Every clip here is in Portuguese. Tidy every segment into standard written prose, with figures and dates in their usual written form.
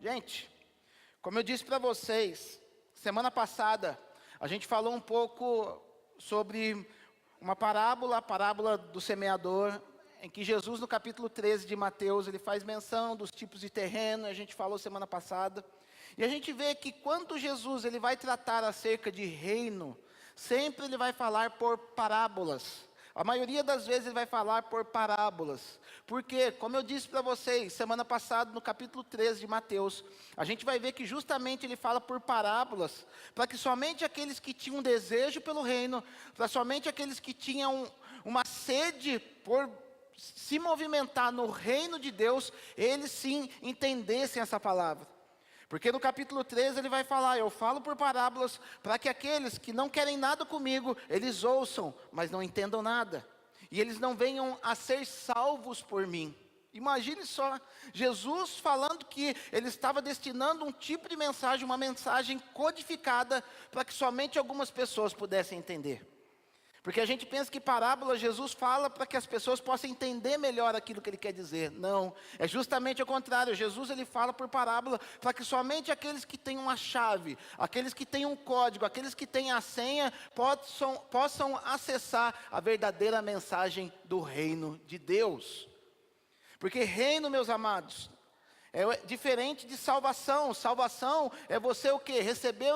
Gente, como eu disse para vocês, semana passada, a gente falou um pouco sobre uma parábola, a parábola do semeador, em que Jesus, no capítulo 13 de Mateus, ele faz menção dos tipos de terreno, a gente falou semana passada. E a gente vê que quando Jesus ele vai tratar acerca de reino, sempre ele vai falar por parábolas. A maioria das vezes ele vai falar por parábolas. Porque, como eu disse para vocês, semana passada, no capítulo 13 de Mateus, a gente vai ver que justamente ele fala por parábolas, para que somente aqueles que tinham um desejo pelo reino, para somente aqueles que tinham uma sede por se movimentar no reino de Deus, eles sim entendessem essa palavra. Porque no capítulo 13 ele vai falar, eu falo por parábolas, para que aqueles que não querem nada comigo, eles ouçam, mas não entendam nada. E eles não venham a ser salvos por mim. Imagine só, Jesus falando que ele estava destinando um tipo de mensagem, uma mensagem codificada, para que somente algumas pessoas pudessem entender. Porque a gente pensa que parábola Jesus fala para que as pessoas possam entender melhor aquilo que ele quer dizer. Não, é justamente o contrário. Jesus ele fala por parábola para que somente aqueles que têm uma chave, aqueles que têm um código, aqueles que têm a senha, possam acessar a verdadeira mensagem do reino de Deus. Porque reino, meus amados, é diferente de salvação. Salvação é você o quê? Receber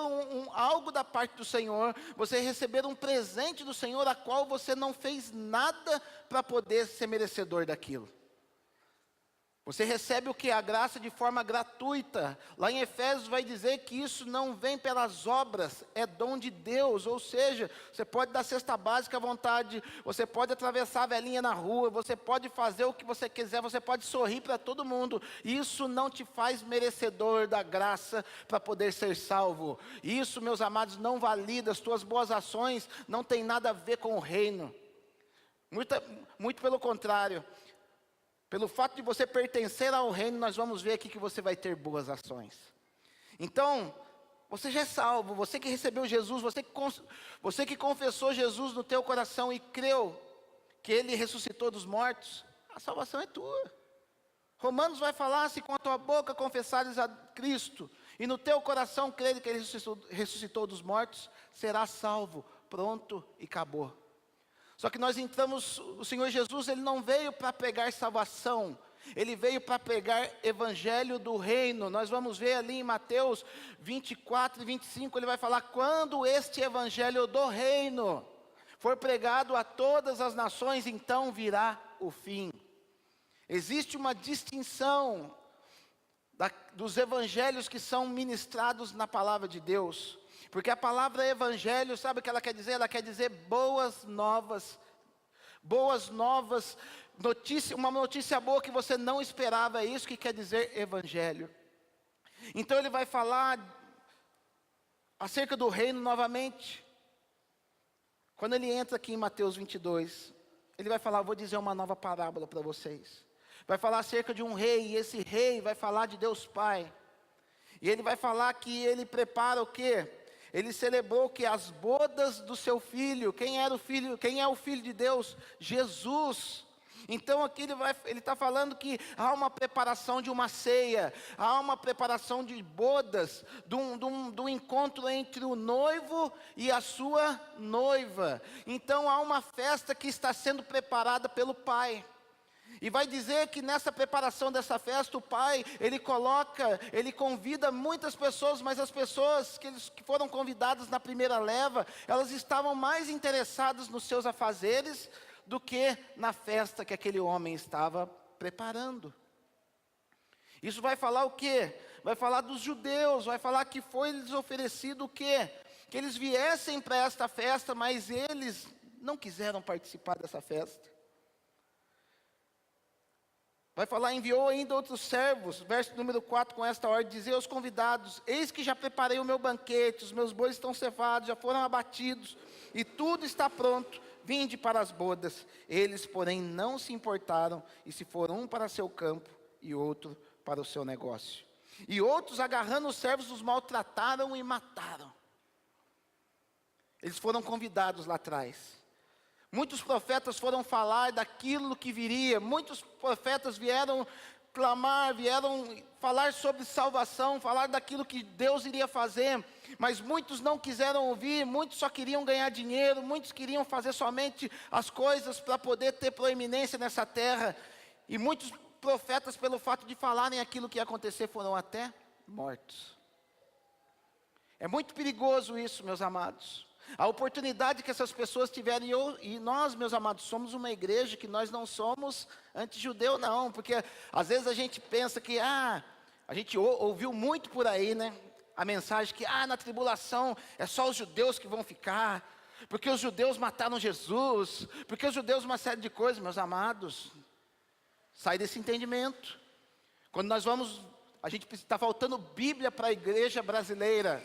algo da parte do Senhor, você receber um presente do Senhor, a qual você não fez nada para poder ser merecedor daquilo. Você recebe o que? A graça de forma gratuita. Lá em Efésios vai dizer que isso não vem pelas obras, é dom de Deus. Ou seja, você pode dar cesta básica à vontade, você pode atravessar a velhinha na rua, você pode fazer o que você quiser, você pode sorrir para todo mundo. Isso não te faz merecedor da graça para poder ser salvo. Isso, meus amados, não valida, as tuas boas ações não tem nada a ver com o reino. Muito pelo contrário. Pelo fato de você pertencer ao reino, nós vamos ver aqui que você vai ter boas ações. Então, você já é salvo, você que recebeu Jesus, você que confessou Jesus no teu coração e creu que Ele ressuscitou dos mortos, a salvação é tua. Romanos vai falar, se com a tua boca confessares a Cristo, e no teu coração crer que Ele ressuscitou dos mortos, serás salvo, pronto e acabou. Só que nós entramos, o Senhor Jesus, Ele não veio para pregar salvação, Ele veio para pregar evangelho do reino. Nós vamos ver ali em Mateus 24 e 25, Ele vai falar, quando este evangelho do reino for pregado a todas as nações, então virá o fim. Existe uma distinção dos evangelhos que são ministrados na palavra de Deus. Porque a palavra evangelho, sabe o que ela quer dizer? Ela quer dizer boas novas, uma notícia boa que você não esperava, é isso que quer dizer evangelho. Então ele vai falar acerca do reino novamente. Quando ele entra aqui em Mateus 22, ele vai falar, vou dizer uma nova parábola para vocês. Vai falar acerca de um rei, e esse rei vai falar de Deus Pai. E ele vai falar que ele prepara o quê? Ele celebrou que as bodas do seu filho. Quem era o filho? Quem é o filho de Deus? Jesus. Então aqui ele está falando que há uma preparação de uma ceia, há uma preparação de bodas, do encontro entre o noivo e a sua noiva. Então há uma festa que está sendo preparada pelo Pai. E vai dizer que nessa preparação dessa festa, o Pai, ele convida muitas pessoas, mas as pessoas que foram convidadas na primeira leva, elas estavam mais interessadas nos seus afazeres do que na festa que aquele homem estava preparando. Isso vai falar o quê? Vai falar dos judeus, vai falar que foi-lhes oferecido o quê? Que eles viessem para esta festa, mas eles não quiseram participar dessa festa. Vai falar, enviou ainda outros servos, verso número 4, com esta ordem, dizer aos convidados, eis que já preparei o meu banquete, os meus bois estão cevados, já foram abatidos, e tudo está pronto, vinde para as bodas. Eles, porém, não se importaram, e se foram um para seu campo, e outro para o seu negócio. E outros, agarrando os servos, os maltrataram e mataram. Eles foram convidados lá atrás. Muitos profetas foram falar daquilo que viria. Muitos profetas vieram clamar, vieram falar sobre salvação, falar daquilo que Deus iria fazer, mas muitos não quiseram ouvir, muitos só queriam ganhar dinheiro, muitos queriam fazer somente as coisas para poder ter proeminência nessa terra, e muitos profetas, pelo fato de falarem aquilo que ia acontecer, foram até mortos. É muito perigoso isso, meus amados. A oportunidade que essas pessoas tiveram, e nós, meus amados, somos uma igreja que nós não somos anti-judeu não, porque às vezes a gente pensa que, a gente ouviu muito por aí, né, a mensagem que, na tribulação é só os judeus que vão ficar, porque os judeus mataram Jesus, porque os judeus uma série de coisas, meus amados, sai desse entendimento. Quando nós vamos, a gente está faltando Bíblia para a igreja brasileira.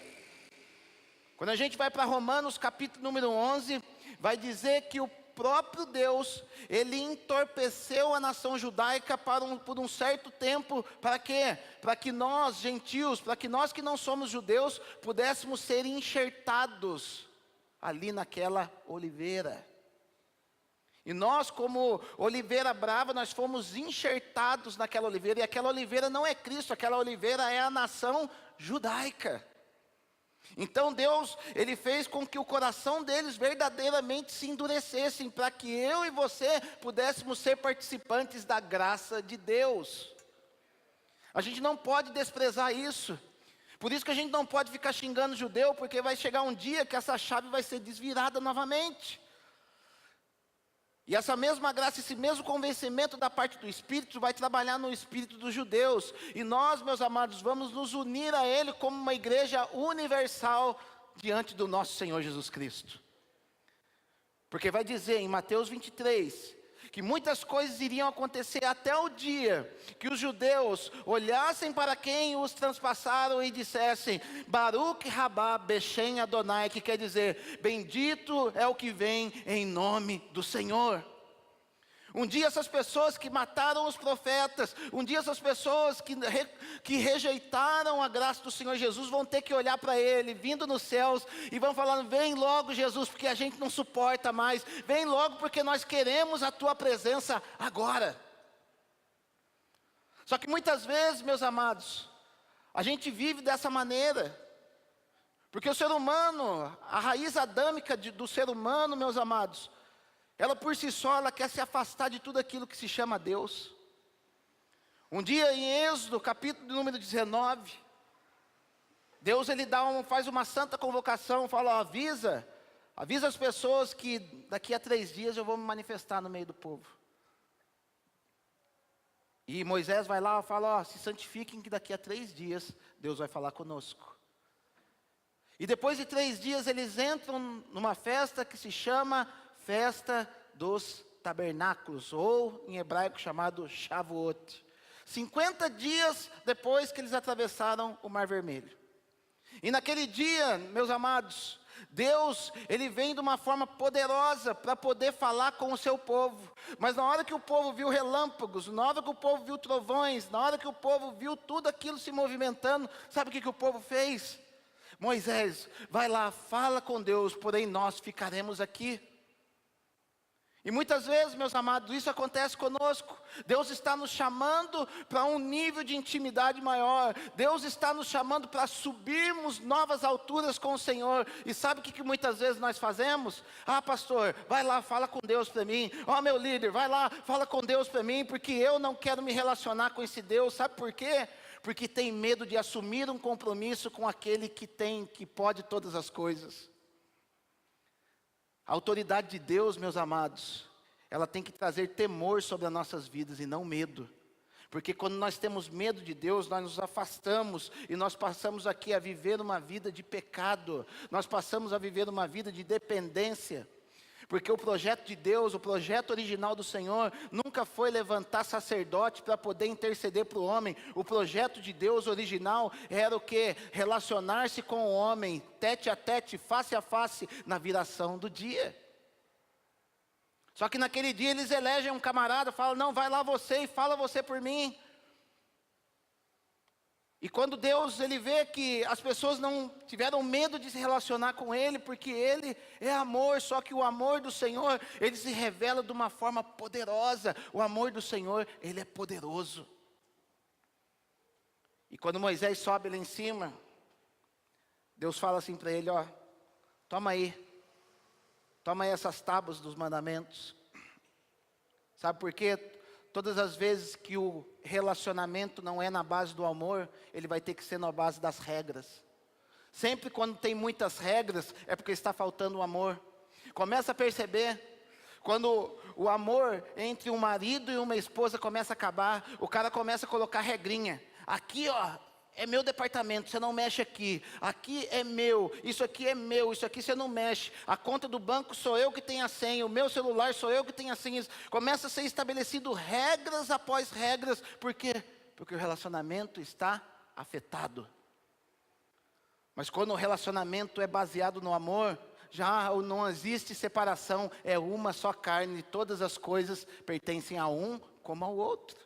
Quando a gente vai para Romanos capítulo número 11, vai dizer que o próprio Deus, Ele entorpeceu a nação judaica por um certo tempo, para quê? Para que nós, gentios, para que nós que não somos judeus, pudéssemos ser enxertados ali naquela oliveira. E nós, como oliveira brava, nós fomos enxertados naquela oliveira, e aquela oliveira não é Cristo, aquela oliveira é a nação judaica. Então Deus, Ele fez com que o coração deles verdadeiramente se endurecessem, para que eu e você pudéssemos ser participantes da graça de Deus. A gente não pode desprezar isso. Por isso que a gente não pode ficar xingando judeu, porque vai chegar um dia que essa chave vai ser desvirada novamente. E essa mesma graça, esse mesmo convencimento da parte do Espírito vai trabalhar no espírito dos judeus. E nós, meus amados, vamos nos unir a Ele como uma igreja universal diante do nosso Senhor Jesus Cristo. Porque vai dizer em Mateus 23, que muitas coisas iriam acontecer até o dia que os judeus olhassem para quem os transpassaram e dissessem, Baruch Rabá Beshem Adonai, que quer dizer, bendito é o que vem em nome do Senhor. Um dia essas pessoas que mataram os profetas, um dia essas pessoas que rejeitaram a graça do Senhor Jesus vão ter que olhar para Ele, vindo nos céus, e vão falando, vem logo Jesus, porque a gente não suporta mais, vem logo porque nós queremos a Tua presença agora. Só que muitas vezes, meus amados, a gente vive dessa maneira, porque o ser humano, a raiz adâmica do ser humano, meus amados, ela por si só, ela quer se afastar de tudo aquilo que se chama Deus. Um dia em Êxodo, capítulo número 19, Deus ele faz uma santa convocação, fala, avisa as pessoas que daqui a 3 dias eu vou me manifestar no meio do povo. E Moisés vai lá e fala, se santifiquem que daqui a 3 dias Deus vai falar conosco. E depois de 3 dias eles entram numa festa que se chama Festa dos Tabernáculos, ou em hebraico chamado Shavuot. 50 dias depois que eles atravessaram o Mar Vermelho. E naquele dia, meus amados, Deus, Ele vem de uma forma poderosa para poder falar com o seu povo. Mas na hora que o povo viu relâmpagos, na hora que o povo viu trovões, na hora que o povo viu tudo aquilo se movimentando, sabe o que o povo fez? Moisés, vai lá, fala com Deus, porém nós ficaremos aqui. E muitas vezes, meus amados, isso acontece conosco. Deus está nos chamando para um nível de intimidade maior. Deus está nos chamando para subirmos novas alturas com o Senhor. E sabe o que muitas vezes nós fazemos? Pastor, vai lá, fala com Deus para mim. Meu líder, vai lá, fala com Deus para mim, porque eu não quero me relacionar com esse Deus. Sabe por quê? Porque tem medo de assumir um compromisso com aquele que pode todas as coisas. A autoridade de Deus, meus amados, ela tem que trazer temor sobre as nossas vidas e não medo. Porque quando nós temos medo de Deus, nós nos afastamos e nós passamos aqui a viver uma vida de pecado. Nós passamos a viver uma vida de dependência. Porque o projeto de Deus, o projeto original do Senhor, nunca foi levantar sacerdote para poder interceder para o homem. O projeto de Deus original era o quê? Relacionar-se com o homem, tete a tete, face a face, na viração do dia. Só que naquele dia eles elegem um camarada, falam, não, vai lá você e fala você por mim. E quando Deus, Ele vê que as pessoas não tiveram medo de se relacionar com Ele, porque Ele é amor, só que o amor do Senhor, Ele se revela de uma forma poderosa. O amor do Senhor, Ele é poderoso. E quando Moisés sobe lá em cima, Deus fala assim para ele, ó, toma aí essas tábuas dos mandamentos. Sabe por quê? Todas as vezes que o relacionamento não é na base do amor, ele vai ter que ser na base das regras. Sempre quando tem muitas regras, é porque está faltando o amor. Começa a perceber, quando o amor entre um marido e uma esposa começa a acabar, o cara começa a colocar regrinha. Aqui, ó, é meu departamento, você não mexe aqui. Aqui é meu, isso aqui é meu, isso aqui você não mexe. A conta do banco sou eu que tenho a senha, o meu celular sou eu que tenho a senha. Começa a ser estabelecido regras após regras. Por quê? Porque o relacionamento está afetado. Mas quando o relacionamento é baseado no amor, já não existe separação, é uma só carne, todas as coisas pertencem a um como ao outro.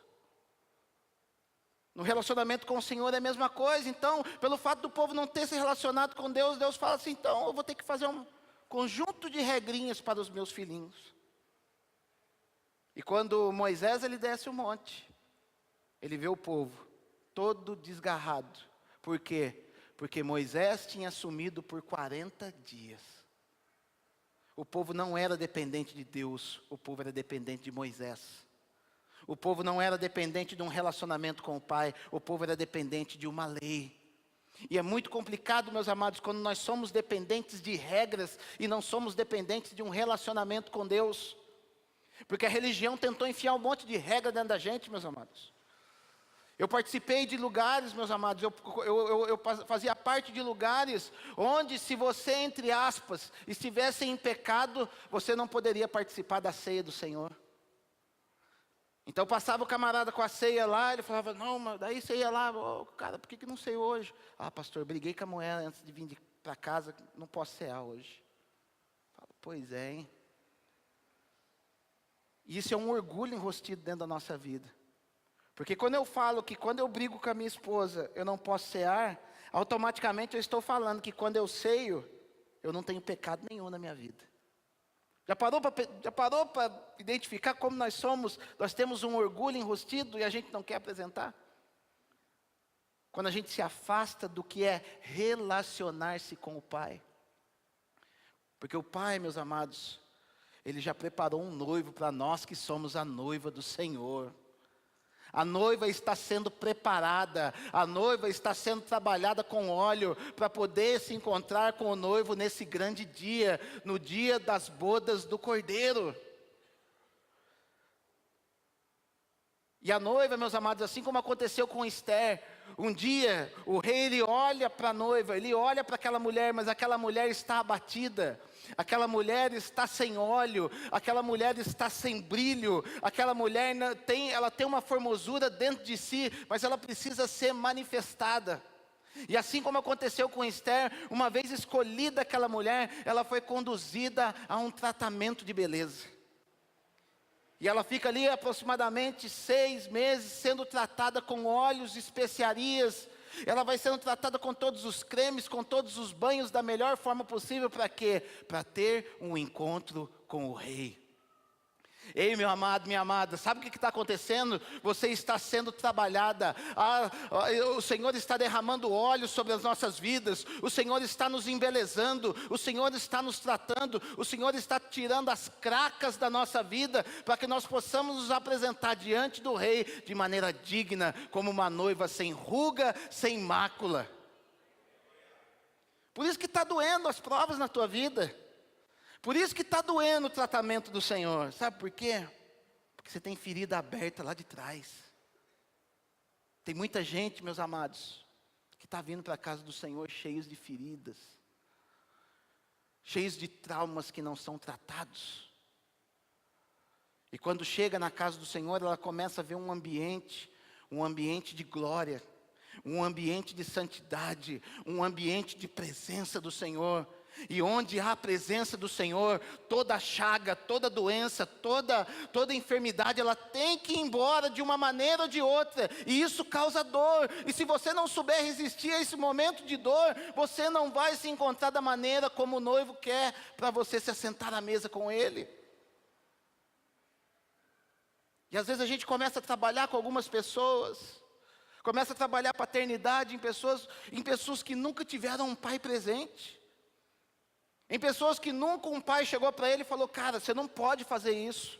No relacionamento com o Senhor é a mesma coisa. Então, pelo fato do povo não ter se relacionado com Deus, Deus fala assim, então eu vou ter que fazer um conjunto de regrinhas para os meus filhinhos. E quando Moisés ele desce o monte, ele vê o povo todo desgarrado. Por quê? Porque Moisés tinha sumido por 40 dias. O povo não era dependente de Deus, o povo era dependente de Moisés. O povo não era dependente de um relacionamento com o Pai, o povo era dependente de uma lei. E é muito complicado, meus amados, quando nós somos dependentes de regras e não somos dependentes de um relacionamento com Deus. Porque a religião tentou enfiar um monte de regra dentro da gente, meus amados. Eu participei de lugares, meus amados, eu fazia parte de lugares onde, se você, entre aspas, estivesse em pecado, você não poderia participar da ceia do Senhor. Então passava o camarada com a ceia lá, ele falava, não, mas daí você ia lá, oh, cara, por que não sei hoje? Ah, pastor, briguei com a mulher antes de vir para casa, não posso cear hoje. Falo, pois é, hein? E isso é um orgulho enrostido dentro da nossa vida. Porque quando eu falo que quando eu brigo com a minha esposa, eu não posso cear, automaticamente eu estou falando que quando eu ceio, eu não tenho pecado nenhum na minha vida. Já parou para identificar como nós somos? Nós temos um orgulho enrustido e a gente não quer apresentar? Quando a gente se afasta do que é relacionar-se com o Pai. Porque o Pai, meus amados, Ele já preparou um noivo para nós que somos a noiva do Senhor. A noiva está sendo preparada, a noiva está sendo trabalhada com óleo para poder se encontrar com o noivo nesse grande dia, no dia das bodas do Cordeiro. E a noiva, meus amados, assim como aconteceu com Esther, um dia o rei ele olha para a noiva, ele olha para aquela mulher, mas aquela mulher está abatida. Aquela mulher está sem óleo, aquela mulher está sem brilho, aquela mulher ela tem uma formosura dentro de si, mas ela precisa ser manifestada. E assim como aconteceu com Esther, uma vez escolhida aquela mulher, ela foi conduzida a um tratamento de beleza. E ela fica ali aproximadamente 6 meses sendo tratada com óleos e especiarias. Ela vai sendo tratada com todos os cremes, com todos os banhos da melhor forma possível. Para quê? Para ter um encontro com o rei. Ei, meu amado, minha amada, sabe o que está acontecendo? Você está sendo trabalhada. O Senhor está derramando óleo sobre as nossas vidas. O Senhor está nos embelezando. O Senhor está nos tratando. O Senhor está tirando as cracas da nossa vida, para que nós possamos nos apresentar diante do Rei de maneira digna, como uma noiva sem ruga, sem mácula. Por isso que está doendo as provas na tua vida. Por isso que está doendo o tratamento do Senhor. Sabe por quê? Porque você tem ferida aberta lá de trás. Tem muita gente, meus amados, que está vindo para a casa do Senhor cheios de feridas. Cheios de traumas que não são tratados. E quando chega na casa do Senhor, ela começa a ver um ambiente de glória. Um ambiente de santidade. Um ambiente de presença do Senhor. E onde há a presença do Senhor, toda chaga, toda doença, toda enfermidade, ela tem que ir embora de uma maneira ou de outra. E isso causa dor. E se você não souber resistir a esse momento de dor, você não vai se encontrar da maneira como o noivo quer para você se assentar à mesa com ele. E às vezes a gente começa a trabalhar com algumas pessoas, Começa a trabalhar a paternidade em pessoas que nunca tiveram um pai presente. Em pessoas que nunca um pai chegou para ele e falou: cara, você não pode fazer isso.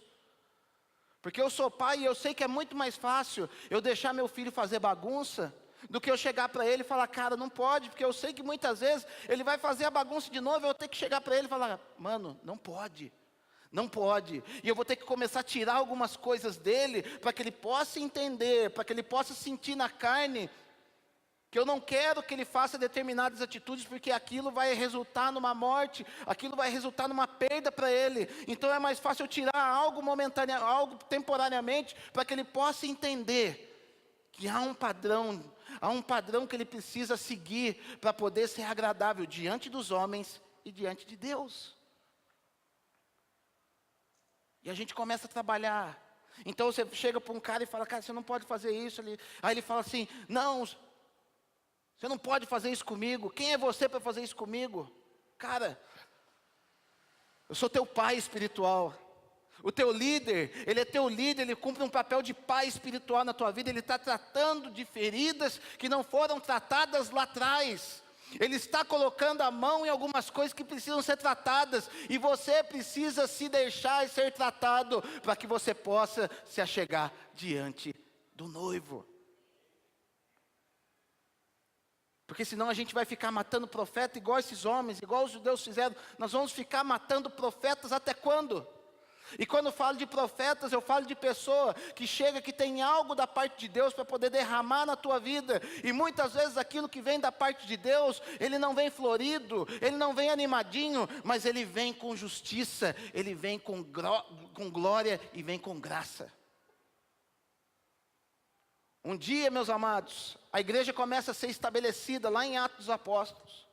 Porque eu sou pai e eu sei que é muito mais fácil eu deixar meu filho fazer bagunça do que eu chegar para ele e falar: cara, não pode, porque eu sei que muitas vezes ele vai fazer a bagunça de novo, eu vou ter que chegar para ele e falar: mano, não pode, não pode. E eu vou ter que começar a tirar algumas coisas dele, para que ele possa entender, para que ele possa sentir na carne, que eu não quero que ele faça determinadas atitudes, porque aquilo vai resultar numa morte, aquilo vai resultar numa perda para ele. Então é mais fácil eu tirar algo momentâneo, algo temporariamente, para que ele possa entender que há um padrão que ele precisa seguir para poder ser agradável diante dos homens e diante de Deus. E a gente começa a trabalhar. Então você chega para um cara e fala: cara, você não pode fazer isso. Aí ele fala assim: não, você não pode fazer isso comigo. Quem é você para fazer isso comigo? Cara, eu sou teu pai espiritual. O teu líder, ele é teu líder, ele cumpre um papel de pai espiritual na tua vida. Ele está tratando de feridas que não foram tratadas lá atrás. Ele está colocando a mão em algumas coisas que precisam ser tratadas. E você precisa se deixar ser tratado, para que você possa se achegar diante do noivo. Porque senão a gente vai ficar matando profeta igual esses homens, igual os judeus fizeram. Nós vamos ficar matando profetas até quando? E quando eu falo de profetas, eu falo de pessoa que chega, que tem algo da parte de Deus para poder derramar na tua vida. E muitas vezes aquilo que vem da parte de Deus, ele não vem florido, ele não vem animadinho, mas ele vem com justiça, ele vem com glória e vem com graça. Um dia, meus amados, a igreja começa a ser estabelecida lá em Atos dos Apóstolos.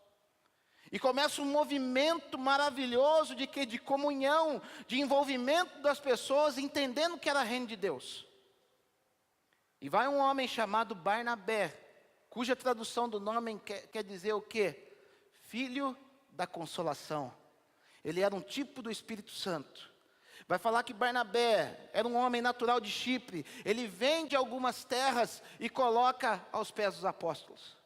E começa um movimento maravilhoso de comunhão, de envolvimento das pessoas, entendendo que era reino de Deus. E vai um homem chamado Barnabé, cuja tradução do nome quer dizer o quê? Filho da consolação. Ele era um tipo do Espírito Santo. Vai falar que Barnabé era um homem natural de Chipre. Ele vende algumas terras e coloca aos pés dos apóstolos.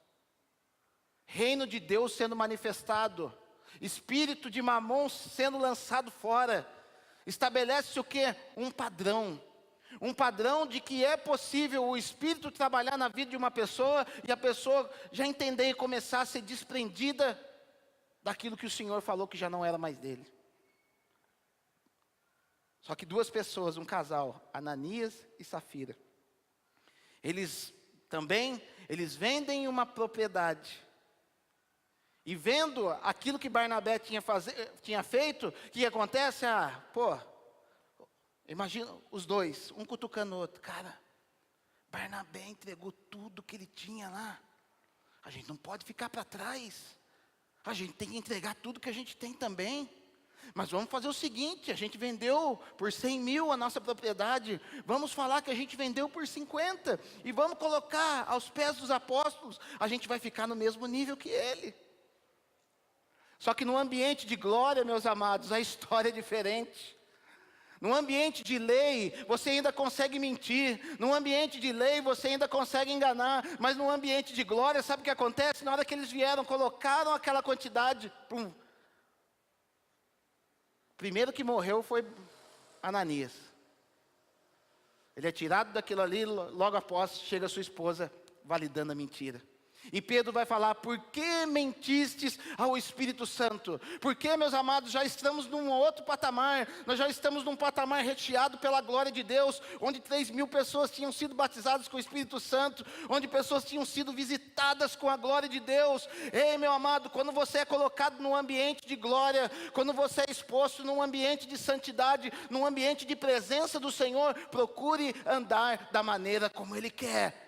Reino de Deus sendo manifestado. Espírito de Mamon sendo lançado fora. Estabelece o quê? Um padrão. Um padrão de que é possível o Espírito trabalhar na vida de uma pessoa e a pessoa já entender e começar a ser desprendida daquilo que o Senhor falou que já não era mais dele. Só que duas pessoas, um casal, Ananias e Safira, eles vendem uma propriedade. E vendo aquilo que Barnabé tinha feito, o que acontece? Imagina os dois, um cutucando o outro. Cara, Barnabé entregou tudo que ele tinha lá. A gente não pode ficar para trás. A gente tem que entregar tudo que a gente tem também. Mas vamos fazer o seguinte: a gente vendeu por 100 mil a nossa propriedade. Vamos falar que a gente vendeu por 50. E vamos colocar aos pés dos apóstolos. A gente vai ficar no mesmo nível que ele. Só que no ambiente de glória, meus amados, a história é diferente. No ambiente de lei, você ainda consegue mentir. No ambiente de lei, você ainda consegue enganar. Mas no ambiente de glória, sabe o que acontece? Na hora que eles vieram, colocaram aquela quantidade. Pum. O primeiro que morreu foi Ananias. Ele é tirado daquilo ali, logo após chega a sua esposa validando a mentira. E Pedro vai falar: por que mentistes ao Espírito Santo? Porque, meus amados, já estamos num outro patamar. Nós já estamos num patamar recheado pela glória de Deus, onde 3.000 pessoas tinham sido batizadas com o Espírito Santo, onde pessoas tinham sido visitadas com a glória de Deus. Ei, meu amado, quando você é colocado num ambiente de glória, quando você é exposto num ambiente de santidade, num ambiente de presença do Senhor, procure andar da maneira como Ele quer.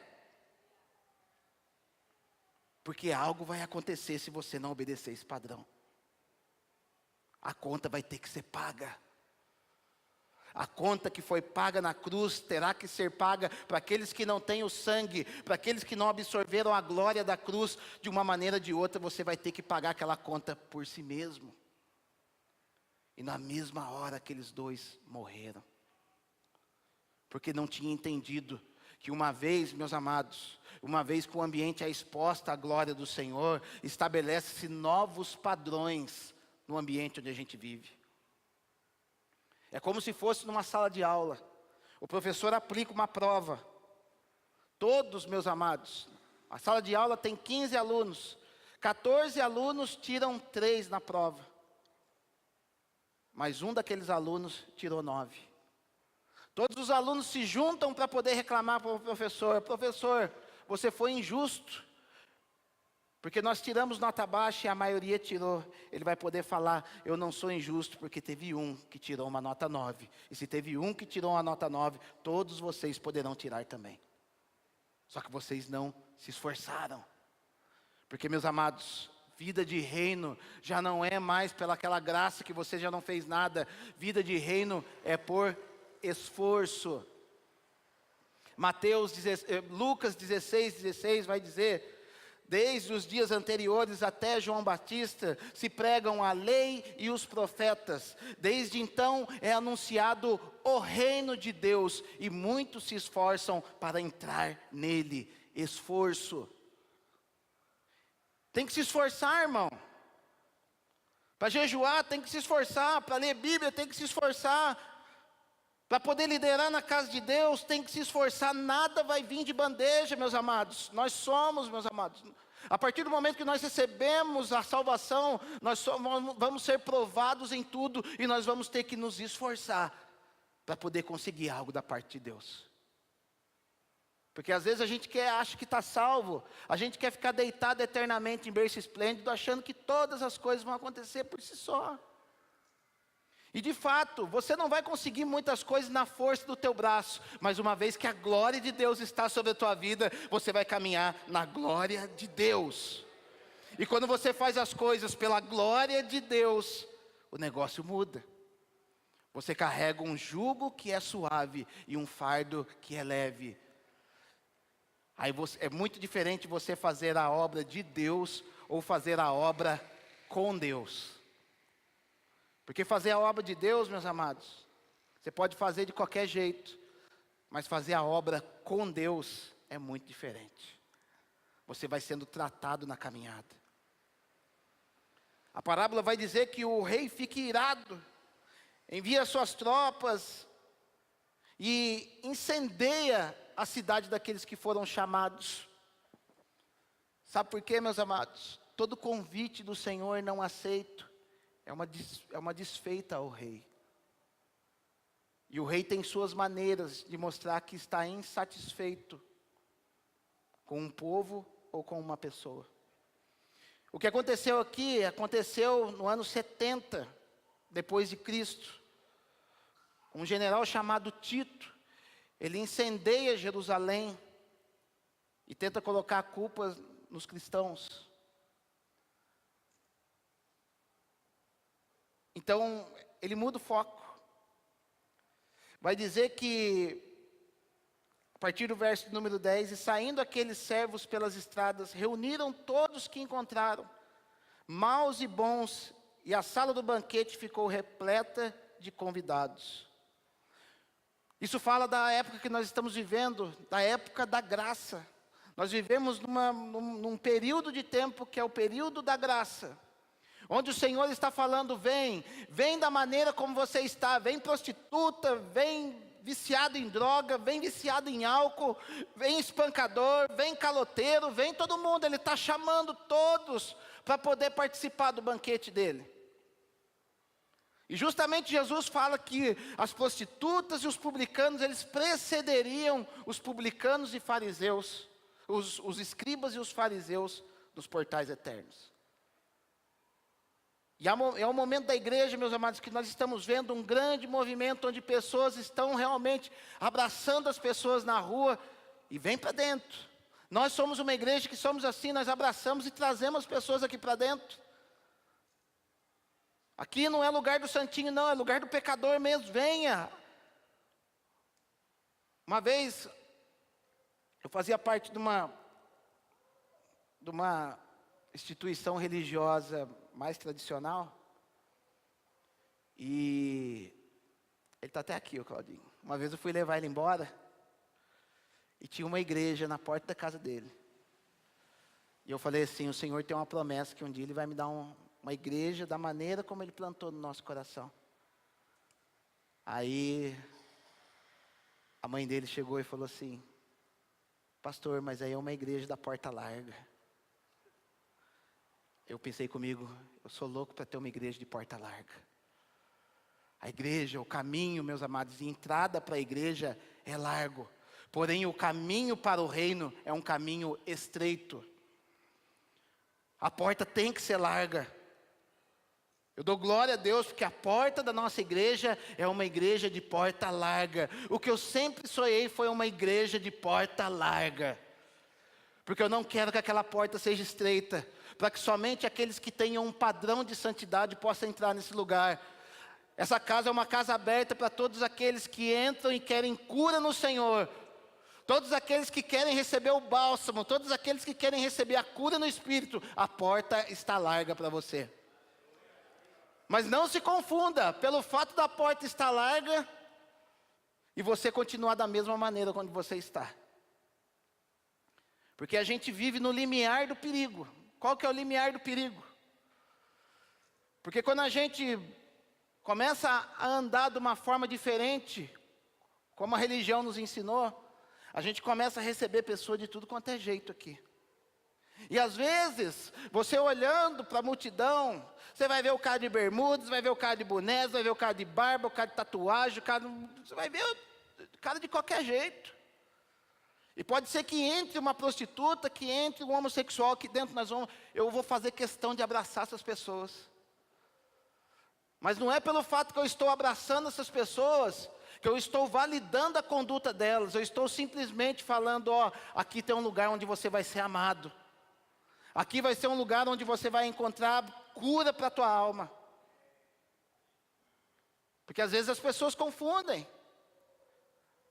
Porque algo vai acontecer se você não obedecer esse padrão. A conta vai ter que ser paga. A conta que foi paga na cruz terá que ser paga para aqueles que não têm o sangue, para aqueles que não absorveram a glória da cruz. De uma maneira ou de outra, você vai ter que pagar aquela conta por si mesmo. E na mesma hora aqueles dois morreram. Porque não tinham entendido que uma vez, meus amados, uma vez que o ambiente é exposto à glória do Senhor, estabelece-se novos padrões no ambiente onde a gente vive. É como se fosse numa sala de aula. O professor aplica uma prova. Todos, meus amados, a sala de aula tem 15 alunos. 14 alunos tiram 3 na prova. Mas um daqueles alunos tirou 9. Todos os alunos se juntam para poder reclamar para o professor: professor, você foi injusto, porque nós tiramos nota baixa e a maioria tirou. Ele vai poder falar: eu não sou injusto, porque teve um que tirou uma nota 9. E se teve um que tirou uma nota 9, todos vocês poderão tirar também. Só que vocês não se esforçaram. Porque, meus amados, vida de reino já não é mais pelaquela graça que você já não fez nada. Vida de reino é por esforço. Lucas 16 vai dizer: desde os dias anteriores até João Batista se pregam a lei e os profetas. Desde então é anunciado o reino de Deus e muitos se esforçam para entrar nele. Esforço. Tem que se esforçar, irmão. Para jejuar tem que se esforçar, para ler Bíblia tem que se esforçar, para poder liderar na casa de Deus tem que se esforçar. Nada vai vir de bandeja, meus amados. Nós somos, meus amados, a partir do momento que nós recebemos a salvação, vamos ser provados em tudo e nós vamos ter que nos esforçar para poder conseguir algo da parte de Deus. Porque às vezes a gente acha que está salvo, a gente quer ficar deitado eternamente em berço esplêndido, achando que todas as coisas vão acontecer por si só. E de fato, você não vai conseguir muitas coisas na força do teu braço, mas uma vez que a glória de Deus está sobre a tua vida, você vai caminhar na glória de Deus. E quando você faz as coisas pela glória de Deus, o negócio muda. Você carrega um jugo que é suave e um fardo que é leve. Aí é muito diferente você fazer a obra de Deus ou fazer a obra com Deus. Porque fazer a obra de Deus, meus amados, você pode fazer de qualquer jeito, mas fazer a obra com Deus é muito diferente. Você vai sendo tratado na caminhada. A parábola vai dizer que o rei fica irado, envia suas tropas e incendeia a cidade daqueles que foram chamados. Sabe por quê, meus amados? Todo convite do Senhor não aceito é uma desfeita ao rei. E o rei tem suas maneiras de mostrar que está insatisfeito com um povo ou com uma pessoa. O que aconteceu aqui, aconteceu no ano 70, depois de Cristo. Um general chamado Tito, ele incendeia Jerusalém e tenta colocar a culpa nos cristãos. Então, ele muda o foco. Vai dizer que, a partir do verso número 10, e saindo aqueles servos pelas estradas, reuniram todos que encontraram, maus e bons, e a sala do banquete ficou repleta de convidados. Isso fala da época que nós estamos vivendo, da época da graça. Nós vivemos num período de tempo que é o período da graça, onde o Senhor está falando: vem da maneira como você está, vem prostituta, vem viciado em droga, vem viciado em álcool, vem espancador, vem caloteiro, vem todo mundo. Ele está chamando todos para poder participar do banquete dele. E justamente Jesus fala que as prostitutas e os publicanos, eles precederiam os publicanos e fariseus, os escribas e os fariseus nos portais eternos. E é o momento da igreja, meus amados, que nós estamos vendo um grande movimento onde pessoas estão realmente abraçando as pessoas na rua e vem para dentro. Nós somos uma igreja que somos assim, nós abraçamos e trazemos as pessoas aqui para dentro. Aqui não é lugar do santinho, não, é lugar do pecador mesmo. Venha. Uma vez, eu fazia parte de uma instituição religiosa mais tradicional. E ele está até aqui, o Claudinho. Uma vez eu fui levar ele embora. E tinha uma igreja na porta da casa dele. E eu falei assim, o Senhor tem uma promessa que um dia Ele vai me dar uma igreja da maneira como Ele plantou no nosso coração. Aí, a mãe dele chegou e falou assim, pastor, mas aí é uma igreja da porta larga. Eu pensei comigo, eu sou louco para ter uma igreja de porta larga. A igreja, o caminho, meus amados, de entrada para a igreja é largo. Porém, o caminho para o reino é um caminho estreito. A porta tem que ser larga. Eu dou glória a Deus porque a porta da nossa igreja é uma igreja de porta larga. O que eu sempre sonhei foi uma igreja de porta larga. Porque eu não quero que aquela porta seja estreita, para que somente aqueles que tenham um padrão de santidade possam entrar nesse lugar. Essa casa é uma casa aberta para todos aqueles que entram e querem cura no Senhor. Todos aqueles que querem receber o bálsamo, todos aqueles que querem receber a cura no Espírito, a porta está larga para você. Mas não se confunda, pelo fato da porta estar larga, e você continuar da mesma maneira onde você está. Porque a gente vive no limiar do perigo. Qual que é o limiar do perigo? Porque quando a gente começa a andar de uma forma diferente, como a religião nos ensinou, a gente começa a receber pessoas de tudo quanto é jeito aqui. E às vezes, você olhando para a multidão, você vai ver o cara de bermudas, vai ver o cara de boné, vai ver o cara de barba, o cara de tatuagem, você vai ver o cara de qualquer jeito. E pode ser que entre uma prostituta, que entre um homossexual aqui dentro, eu vou fazer questão de abraçar essas pessoas. Mas não é pelo fato que eu estou abraçando essas pessoas, que eu estou validando a conduta delas, eu estou simplesmente falando, aqui tem um lugar onde você vai ser amado. Aqui vai ser um lugar onde você vai encontrar cura para a tua alma. Porque às vezes as pessoas confundem.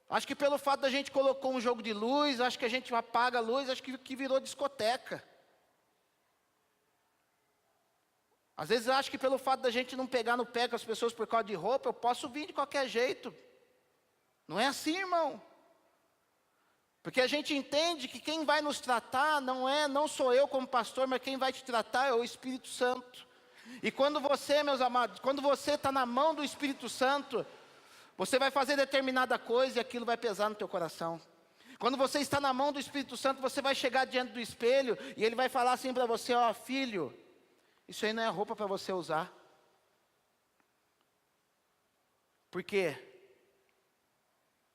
Acho que pelo fato da gente colocou um jogo de luz, acho que a gente apaga a luz, acho que virou discoteca. Às vezes acho que pelo fato da gente não pegar no pé com as pessoas por causa de roupa, eu posso vir de qualquer jeito. Não é assim, irmão. Porque a gente entende que quem vai nos tratar não sou eu como pastor, mas quem vai te tratar é o Espírito Santo. E quando você, meus amados, quando você está na mão do Espírito Santo, você vai fazer determinada coisa e aquilo vai pesar no teu coração. Quando você está na mão do Espírito Santo, você vai chegar diante do espelho e ele vai falar assim para você, filho, isso aí não é roupa para você usar. Por quê?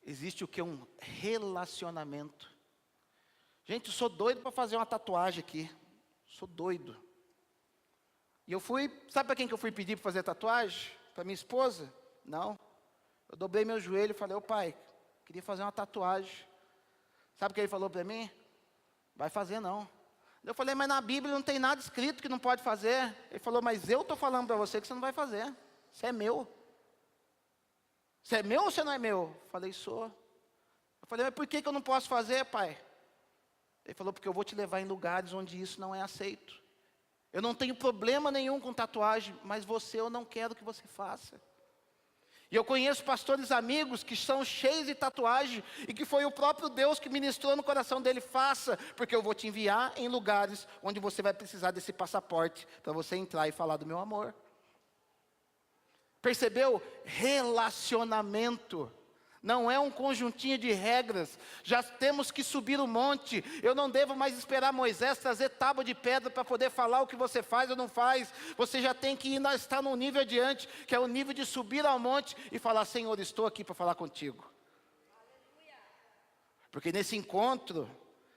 Existe o que? Um relacionamento. Gente, eu sou doido para fazer uma tatuagem aqui. Sou doido. E eu fui, sabe para quem que eu fui pedir para fazer tatuagem? Para minha esposa? Não. Eu dobrei meu joelho e falei, pai, queria fazer uma tatuagem. Sabe o que ele falou para mim? Vai fazer não. Eu falei, mas na Bíblia não tem nada escrito que não pode fazer. Ele falou, mas eu estou falando para você que você não vai fazer. Você é meu. Você é meu ou você não é meu? Eu falei, sou. Eu falei, mas por que eu não posso fazer, pai? Ele falou, porque eu vou te levar em lugares onde isso não é aceito. Eu não tenho problema nenhum com tatuagem, mas eu não quero que você faça. E eu conheço pastores amigos que são cheios de tatuagem e que foi o próprio Deus que ministrou no coração dele, faça, porque eu vou te enviar em lugares onde você vai precisar desse passaporte para você entrar e falar do meu amor. Percebeu? Relacionamento. Não é um conjuntinho de regras. Já temos que subir o monte. Eu não devo mais esperar Moisés trazer tábua de pedra para poder falar o que você faz ou não faz. Você já tem que estar num nível adiante, que é o nível de subir ao monte e falar, Senhor, estou aqui para falar contigo. Porque nesse encontro,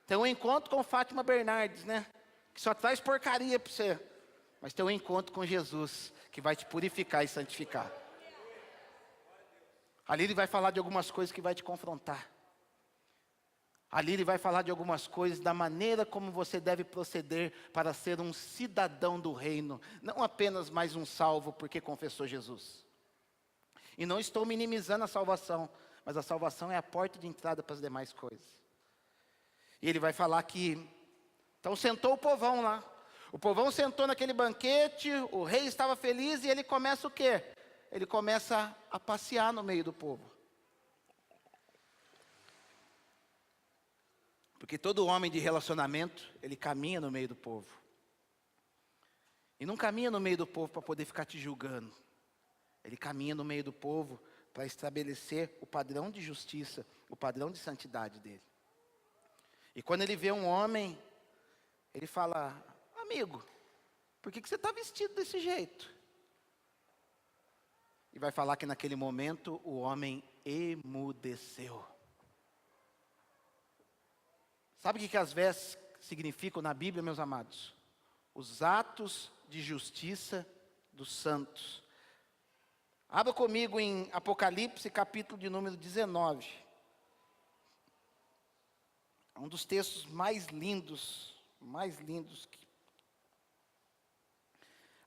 tem um encontro com Fátima Bernardes, né? Que só traz porcaria para você. Mas tem um encontro com Jesus, que vai te purificar e santificar. Ali ele vai falar de algumas coisas que vai te confrontar. Ali ele vai falar de algumas coisas, da maneira como você deve proceder para ser um cidadão do reino. Não apenas mais um salvo porque confessou Jesus. E não estou minimizando a salvação, mas a salvação é a porta de entrada para as demais coisas. E ele vai falar que, então sentou o povão lá. O povão sentou naquele banquete, o rei estava feliz e ele começa o quê? Ele começa a passear no meio do povo. Porque todo homem de relacionamento, ele caminha no meio do povo. E não caminha no meio do povo para poder ficar te julgando. Ele caminha no meio do povo para estabelecer o padrão de justiça, o padrão de santidade dele. E quando ele vê um homem, ele fala: amigo, por que você está vestido desse jeito? E vai falar que naquele momento o homem emudeceu. Sabe o que as vestes significam na Bíblia, meus amados? Os atos de justiça dos santos. Abra comigo em Apocalipse, capítulo de número 19. É um dos textos mais lindos que...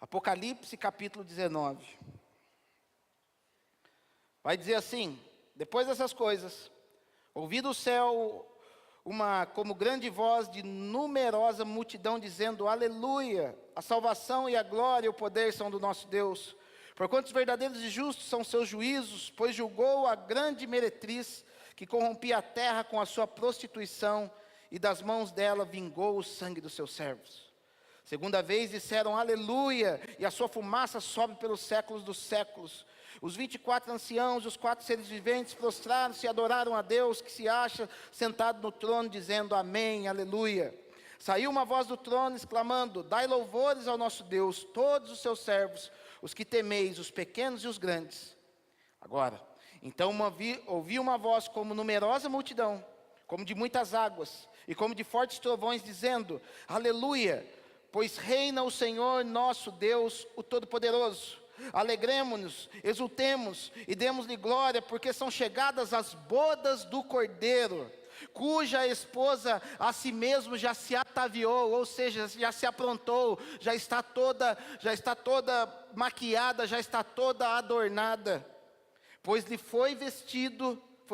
Apocalipse, capítulo 19. Vai dizer assim: depois dessas coisas, ouvi do céu uma como grande voz de numerosa multidão dizendo: aleluia, a salvação e a glória e o poder são do nosso Deus. Porquanto os verdadeiros e justos são seus juízos, pois julgou a grande meretriz, que corrompia a terra com a sua prostituição, e das mãos dela vingou o sangue dos seus servos. Segunda vez disseram aleluia, e a sua fumaça sobe pelos séculos dos séculos. Os 24 anciãos e os 4 seres viventes prostraram-se e adoraram a Deus, que se acha sentado no trono, dizendo amém, aleluia. Saiu uma voz do trono exclamando: dai louvores ao nosso Deus, todos os seus servos, os que temeis, os pequenos e os grandes. Agora, então ouvi uma voz como numerosa multidão, como de muitas águas, e como de fortes trovões, dizendo: aleluia, pois reina o Senhor nosso Deus, o Todo-Poderoso. Alegremo-nos, exultemos e demos-lhe glória, porque são chegadas as bodas do Cordeiro, cuja esposa a si mesmo já se ataviou, ou seja, já se aprontou, já está toda maquiada, já está toda adornada. Pois lhe foi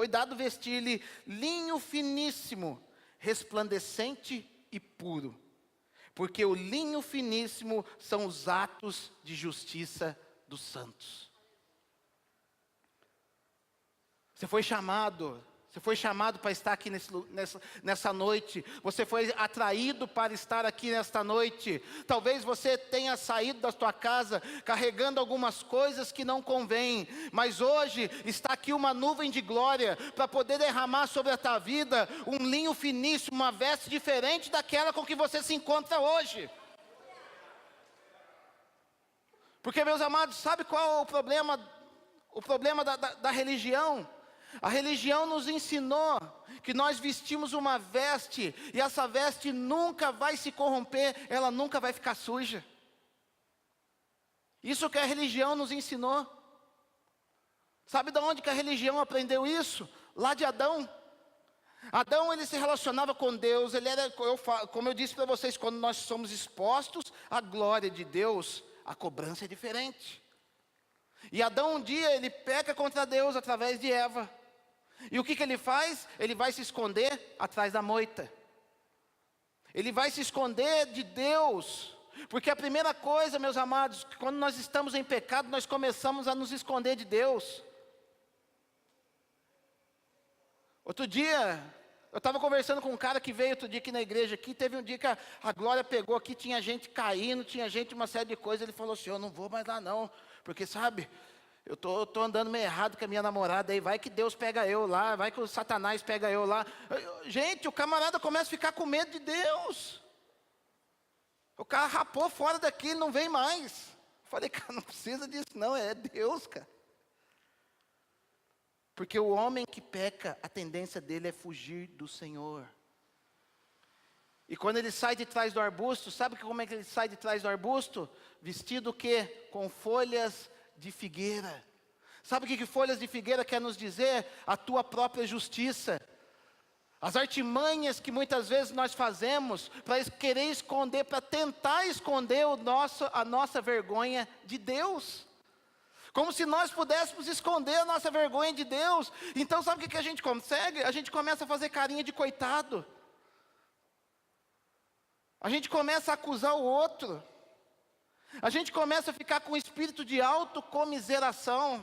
dado vestir-lhe linho finíssimo, resplandecente e puro. Porque o linho finíssimo são os atos de justiça dos santos. Você foi chamado para estar aqui nessa noite. Você foi atraído para estar aqui nesta noite. Talvez você tenha saído da sua casa carregando algumas coisas que não convêm, mas hoje está aqui uma nuvem de glória para poder derramar sobre a tua vida um linho finíssimo, uma veste diferente daquela com que você se encontra hoje. Porque, meus amados, sabe qual é o problema? O problema da religião? A religião nos ensinou que nós vestimos uma veste, e essa veste nunca vai se corromper, ela nunca vai ficar suja. Isso que a religião nos ensinou. Sabe de onde que a religião aprendeu isso? Lá de Adão. Adão, ele se relacionava com Deus, como eu disse para vocês, quando nós somos expostos à glória de Deus, a cobrança é diferente. E Adão um dia, ele peca contra Deus através de Eva. E o que ele faz? Ele vai se esconder atrás da moita. Ele vai se esconder de Deus. Porque a primeira coisa, meus amados, que quando nós estamos em pecado, nós começamos a nos esconder de Deus. Outro dia, eu estava conversando com um cara que veio outro dia aqui na igreja, teve um dia que a glória pegou aqui, tinha gente caindo, tinha gente, uma série de coisas. Ele falou assim: eu não vou mais lá não, porque sabe, eu tô andando meio errado com a minha namorada aí, vai que Deus pega eu lá, vai que o Satanás pega eu lá. Gente, o camarada começa a ficar com medo de Deus. O cara rapou fora daqui, ele não vem mais. Eu falei: cara, não precisa disso não, é Deus, cara. Porque o homem que peca, a tendência dele é fugir do Senhor. E quando ele sai de trás do arbusto, sabe como é que ele sai de trás do arbusto? Vestido o quê? Com folhas de figueira. Sabe o que folhas de figueira quer nos dizer? A tua própria justiça. As artimanhas que muitas vezes nós fazemos para querer esconder, para tentar esconder a nossa vergonha de Deus. Como se nós pudéssemos esconder a nossa vergonha de Deus. Então sabe o que a gente consegue? A gente começa a fazer carinha de coitado. A gente começa a acusar o outro. A gente começa a ficar com um espírito de autocomiseração.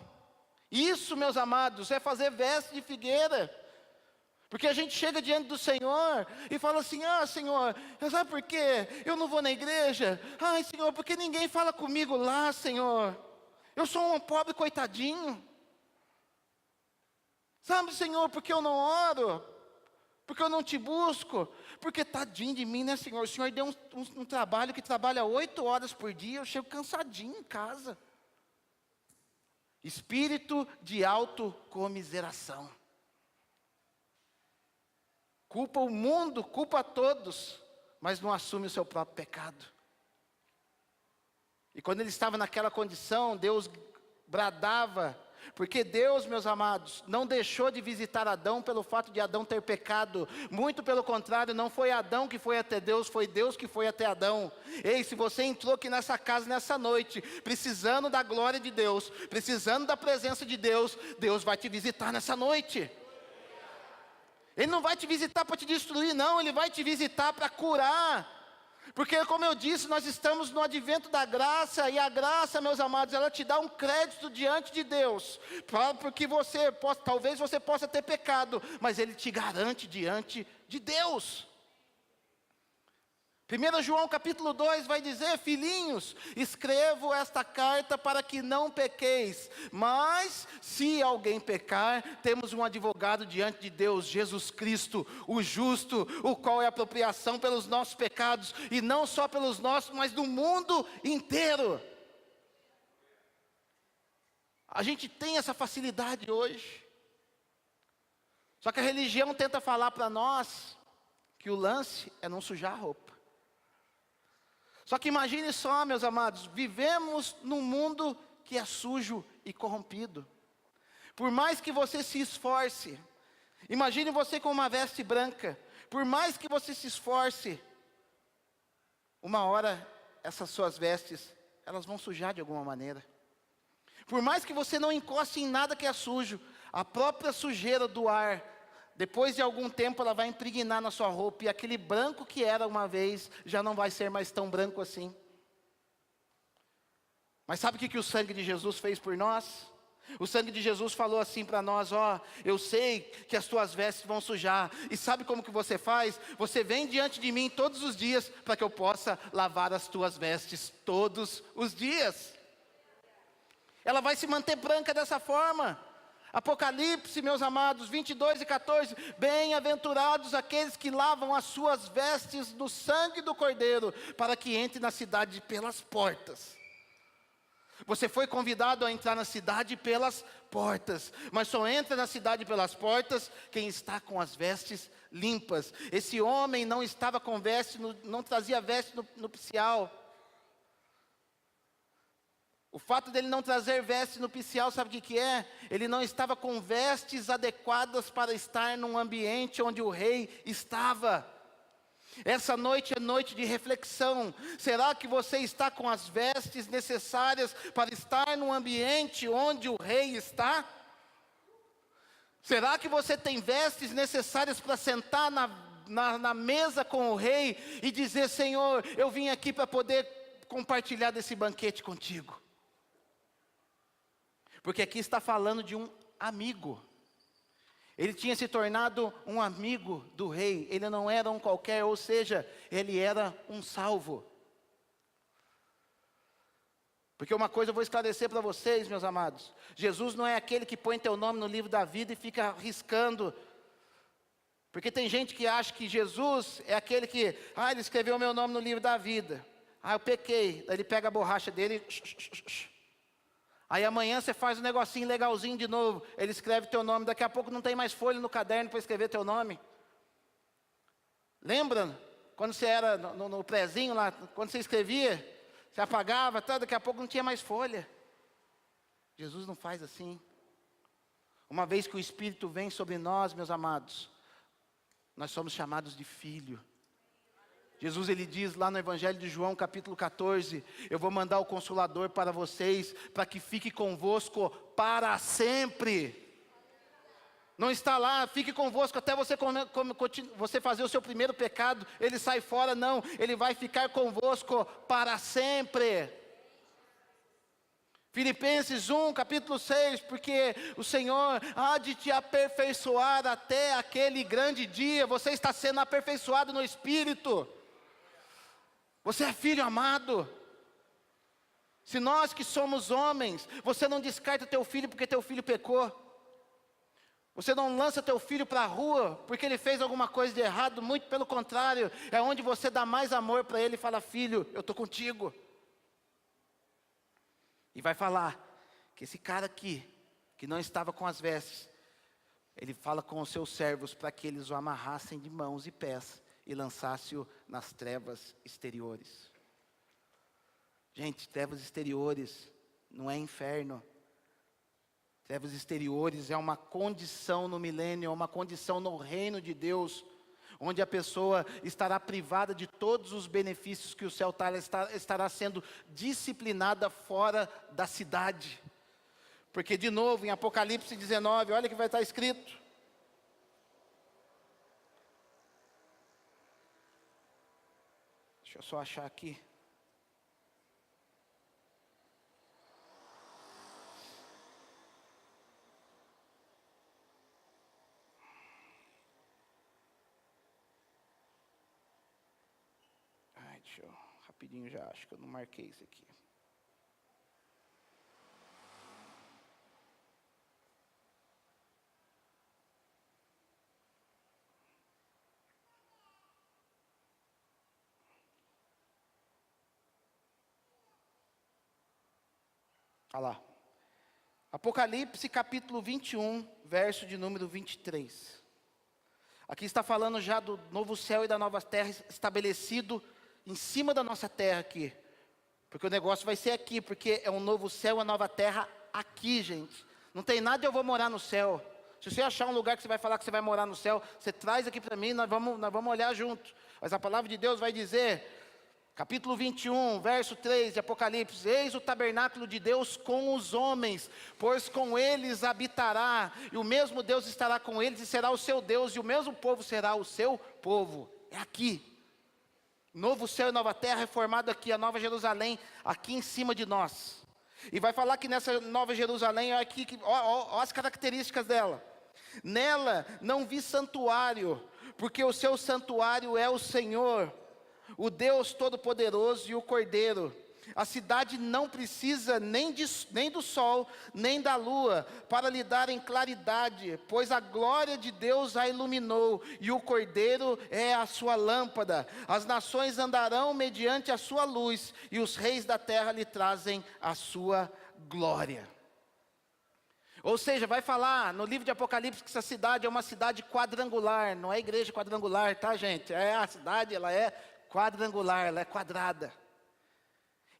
Isso, meus amados, é fazer veste de figueira. Porque a gente chega diante do Senhor e fala assim: ah, Senhor, sabe por quê? Eu não vou na igreja. Ai, Senhor, porque ninguém fala comigo lá, Senhor. Eu sou um pobre coitadinho. Sabe, Senhor, porque eu não oro? Porque eu não te busco? Porque tadinho de mim, né, Senhor? O Senhor deu um trabalho que trabalha 8 horas por dia, eu chego cansadinho em casa. Espírito de autocomiseração. Culpa o mundo, culpa a todos, mas não assume o seu próprio pecado. E quando ele estava naquela condição, Deus bradava, porque Deus, meus amados, não deixou de visitar Adão pelo fato de Adão ter pecado. Muito pelo contrário, não foi Adão que foi até Deus, foi Deus que foi até Adão. Ei, se você entrou aqui nessa casa nessa noite, precisando da glória de Deus, precisando da presença de Deus, Deus vai te visitar nessa noite. Ele não vai te visitar para te destruir, não. Ele vai te visitar para curar. Porque, como eu disse, nós estamos no advento da graça. E a graça, meus amados, ela te dá um crédito diante de Deus. Porque talvez você possa ter pecado, mas Ele te garante diante de Deus. 1 João capítulo 2 vai dizer: filhinhos, escrevo esta carta para que não pequeis. Mas, se alguém pecar, temos um advogado diante de Deus, Jesus Cristo, o justo, o qual é a apropriação pelos nossos pecados, e não só pelos nossos, mas do mundo inteiro. A gente tem essa facilidade hoje. Só que a religião tenta falar para nós que o lance é não sujar a roupa. Só que imagine só, meus amados, vivemos num mundo que é sujo e corrompido. Por mais que você se esforce, imagine você com uma veste branca, por mais que você se esforce, uma hora essas suas vestes, elas vão sujar de alguma maneira. Por mais que você não encoste em nada que é sujo, a própria sujeira do ar, depois de algum tempo ela vai impregnar na sua roupa, e aquele branco que era uma vez, já não vai ser mais tão branco assim. Mas sabe o que o sangue de Jesus fez por nós? O sangue de Jesus falou assim para nós: ó, eu sei que as tuas vestes vão sujar, e sabe como que você faz? Você vem diante de mim todos os dias, para que eu possa lavar as tuas vestes todos os dias. Ela vai se manter branca dessa forma. Apocalipse, meus amados, 22:14, bem-aventurados aqueles que lavam as suas vestes no sangue do Cordeiro, para que entre na cidade pelas portas. Você foi convidado a entrar na cidade pelas portas, mas só entra na cidade pelas portas quem está com as vestes limpas. Esse homem não estava com veste, não trazia veste nupcial. O fato dele não trazer veste nupcial, sabe o que é? Ele não estava com vestes adequadas para estar num ambiente onde o rei estava. Essa noite é noite de reflexão. Será que você está com as vestes necessárias para estar num ambiente onde o rei está? Será que você tem vestes necessárias para sentar na mesa com o rei e dizer: Senhor, eu vim aqui para poder compartilhar desse banquete contigo? Porque aqui está falando de um amigo. Ele tinha se tornado um amigo do rei. Ele não era um qualquer, ou seja, ele era um salvo. Porque uma coisa eu vou esclarecer para vocês, meus amados: Jesus não é aquele que põe teu nome no livro da vida e fica riscando. Porque tem gente que acha que Jesus é aquele que, ele escreveu meu nome no livro da vida. Eu pequei. Daí ele pega a borracha dele e... Aí amanhã você faz um negocinho legalzinho de novo, ele escreve teu nome, daqui a pouco não tem mais folha no caderno para escrever teu nome. Lembra? Quando você era no prézinho lá, quando você escrevia, você apagava, daqui a pouco não tinha mais folha. Jesus não faz assim. Uma vez que o Espírito vem sobre nós, meus amados, nós somos chamados de filho. Jesus, ele diz lá no Evangelho de João, capítulo 14, eu vou mandar o Consolador para vocês, para que fique convosco para sempre. Não está lá, fique convosco até você fazer o seu primeiro pecado, ele sai fora, não, ele vai ficar convosco para sempre. Filipenses 1, capítulo 6, porque o Senhor há de te aperfeiçoar até aquele grande dia. Você está sendo aperfeiçoado no Espírito. Você é filho amado. Se nós que somos homens, você não descarta teu filho porque teu filho pecou. Você não lança teu filho para a rua porque ele fez alguma coisa de errado. Muito pelo contrário, é onde você dá mais amor para ele e fala: filho, eu estou contigo. E vai falar que esse cara aqui, que não estava com as vestes, ele fala com os seus servos para que eles o amarrassem de mãos e pés e lançassem-o nas trevas exteriores. Gente, trevas exteriores não é inferno. Trevas exteriores é uma condição no milênio, é uma condição no reino de Deus, onde a pessoa estará privada de todos os benefícios que o céu estará sendo disciplinada fora da cidade. Porque de novo em Apocalipse 19, olha o que vai estar escrito. Deixa eu só achar aqui. Deixa eu, rapidinho já, acho que eu não marquei isso aqui. Olha lá. Apocalipse capítulo 21, verso de número 23. Aqui está falando já do novo céu e da nova terra estabelecido em cima da nossa terra aqui. Porque o negócio vai ser aqui, porque é um novo céu e uma nova terra aqui, gente. Não tem nada de eu vou morar no céu. Se você achar um lugar que você vai falar que você vai morar no céu, você traz aqui para mim, nós vamos olhar junto. Mas a palavra de Deus vai dizer, capítulo 21, verso 3 de Apocalipse: eis o tabernáculo de Deus com os homens, pois com eles habitará, e o mesmo Deus estará com eles, e será o seu Deus, e o mesmo povo será o seu povo. É aqui. Novo céu e nova terra é formado aqui, a Nova Jerusalém, aqui em cima de nós. E vai falar que nessa Nova Jerusalém, ó as características dela. Nela não vi santuário, porque o seu santuário é o Senhor, o Deus Todo-Poderoso e o Cordeiro. A cidade não precisa nem do sol, nem da lua, para lhe darem claridade, pois a glória de Deus a iluminou, e o Cordeiro é a sua lâmpada. As nações andarão mediante a sua luz, e os reis da terra lhe trazem a sua glória. Ou seja, vai falar no livro de Apocalipse que essa cidade é uma cidade quadrangular. Não é igreja quadrangular, tá, gente? A cidade, ela é quadrangular, ela é quadrada.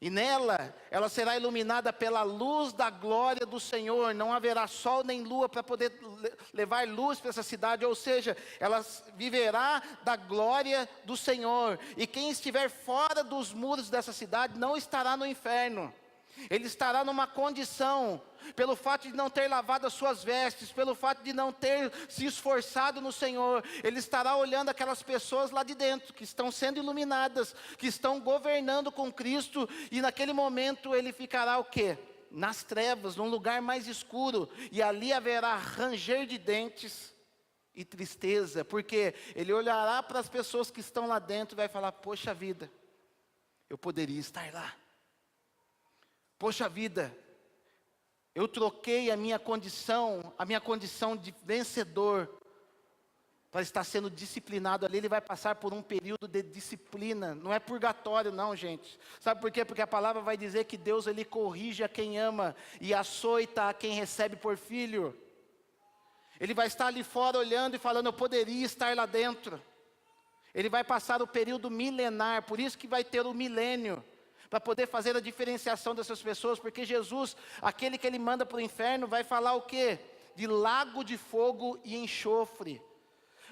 E nela, ela será iluminada pela luz da glória do Senhor. Não haverá sol nem lua para poder levar luz para essa cidade. Ou seja, ela viverá da glória do Senhor. E quem estiver fora dos muros dessa cidade não estará no inferno. Ele estará numa condição, pelo fato de não ter lavado as suas vestes, pelo fato de não ter se esforçado no Senhor, ele estará olhando aquelas pessoas lá de dentro, que estão sendo iluminadas, que estão governando com Cristo, e naquele momento ele ficará o quê? Nas trevas, num lugar mais escuro, e ali haverá ranger de dentes e tristeza, porque ele olhará para as pessoas que estão lá dentro e vai falar: poxa vida, eu poderia estar lá. Poxa vida, eu troquei a minha condição de vencedor, para estar sendo disciplinado ali. Ele vai passar por um período de disciplina, não é purgatório não, gente. Sabe por quê? Porque a palavra vai dizer que Deus, ele corrige a quem ama, e açoita a quem recebe por filho. Ele vai estar ali fora olhando e falando: eu poderia estar lá dentro. Ele vai passar o período milenar, por isso que vai ter o milênio, para poder fazer a diferenciação dessas pessoas, porque Jesus, aquele que ele manda para o inferno, vai falar o quê? De lago de fogo e enxofre.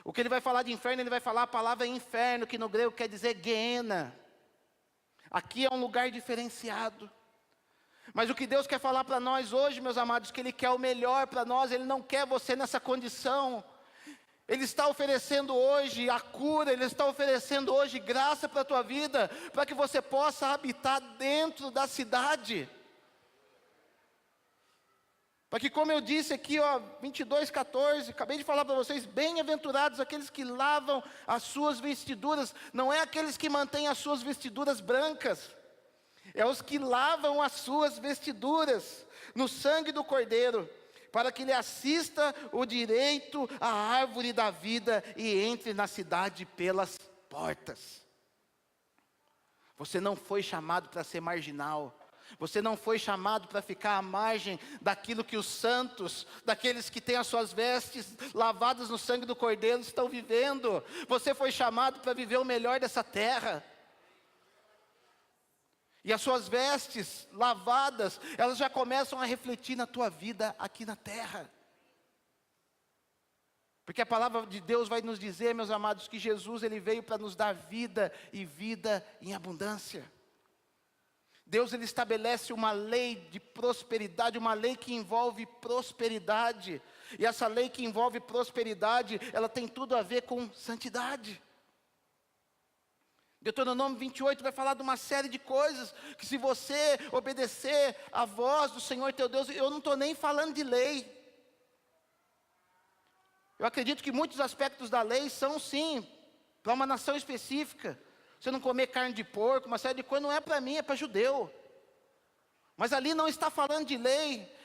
O que ele vai falar de inferno, ele vai falar a palavra inferno, que no grego quer dizer Geena. Aqui é um lugar diferenciado. Mas o que Deus quer falar para nós hoje, meus amados, que ele quer o melhor para nós. Ele não quer você nessa condição. Ele está oferecendo hoje a cura, ele está oferecendo hoje graça para a tua vida, para que você possa habitar dentro da cidade. Para que, como eu disse aqui, 22:14, acabei de falar para vocês, bem-aventurados aqueles que lavam as suas vestiduras, não é aqueles que mantêm as suas vestiduras brancas, é os que lavam as suas vestiduras no sangue do Cordeiro, para que lhe assista o direito à árvore da vida e entre na cidade pelas portas. Você não foi chamado para ser marginal. Você não foi chamado para ficar à margem daquilo que os santos, daqueles que têm as suas vestes lavadas no sangue do Cordeiro, estão vivendo. Você foi chamado para viver o melhor dessa terra. E as suas vestes lavadas, elas já começam a refletir na tua vida aqui na terra. Porque a palavra de Deus vai nos dizer, meus amados, que Jesus ele veio para nos dar vida e vida em abundância. Deus ele estabelece uma lei de prosperidade, uma lei que envolve prosperidade. E essa lei que envolve prosperidade, ela tem tudo a ver com santidade. Deuteronômio 28 vai falar de uma série de coisas, que se você obedecer à voz do Senhor teu Deus, eu não estou nem falando de lei. Eu acredito que muitos aspectos da lei são sim, para uma nação específica. Você não comer carne de porco, uma série de coisas, não é para mim, é para judeu. Mas ali não está falando de lei.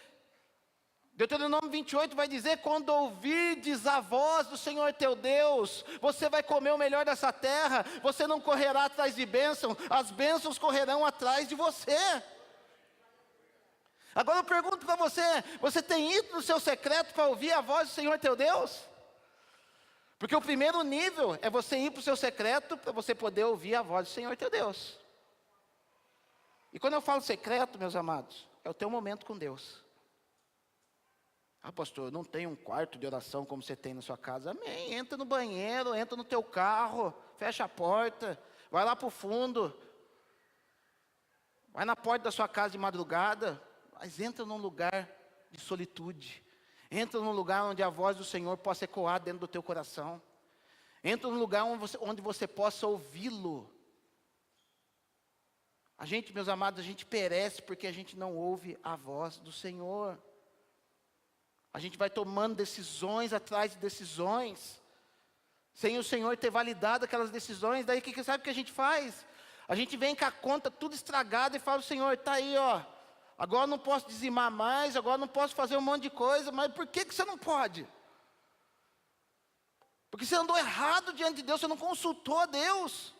Deuteronômio 28 vai dizer, quando ouvirdes a voz do Senhor teu Deus, você vai comer o melhor dessa terra, você não correrá atrás de bênção, as bênçãos correrão atrás de você. Agora eu pergunto para você, você tem ido no seu secreto para ouvir a voz do Senhor teu Deus? Porque o primeiro nível é você ir para o seu secreto para você poder ouvir a voz do Senhor teu Deus. E quando eu falo secreto, meus amados, é o teu momento com Deus. Ah, pastor, eu não tenho um quarto de oração como você tem na sua casa. Amém, entra no banheiro, entra no teu carro, fecha a porta, vai lá para o fundo, vai na porta da sua casa de madrugada, mas entra num lugar de solitude. Entra num lugar onde a voz do Senhor possa ecoar dentro do teu coração. Entra num lugar onde você possa ouvi-lo. A gente, meus amados, a gente perece porque a gente não ouve a voz do Senhor. A gente vai tomando decisões atrás de decisões, sem o Senhor ter validado aquelas decisões. Daí sabe o que a gente faz? A gente vem com a conta tudo estragada e fala, Senhor, está aí, agora não posso dizimar mais, agora não posso fazer um monte de coisa, mas por que você não pode? Porque você andou errado diante de Deus, você não consultou a Deus.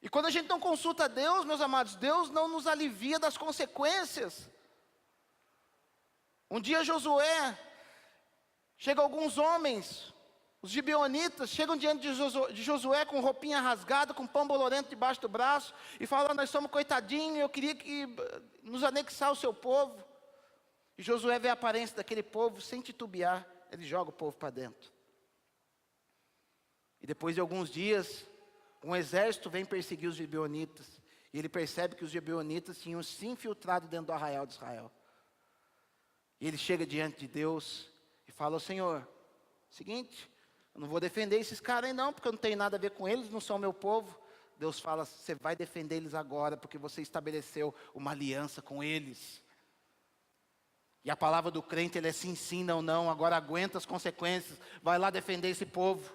E quando a gente não consulta a Deus, meus amados, Deus não nos alivia das consequências. Um dia Josué, chega alguns homens, os gibeonitas, chegam diante de Josué com roupinha rasgada, com pão bolorento debaixo do braço, e falam, nós somos coitadinhos, eu queria que nos anexar o seu povo. E Josué vê a aparência daquele povo, sem titubear, ele joga o povo para dentro. E depois de alguns dias, um exército vem perseguir os gibeonitas, e ele percebe que os gibeonitas tinham se infiltrado dentro do arraial de Israel. E ele chega diante de Deus e fala, Senhor, seguinte, eu não vou defender esses caras aí não, porque eu não tenho nada a ver com eles, não são meu povo. Deus fala, você vai defender eles agora, porque você estabeleceu uma aliança com eles. E a palavra do crente, ele é sim, não, não, agora aguenta as consequências, vai lá defender esse povo.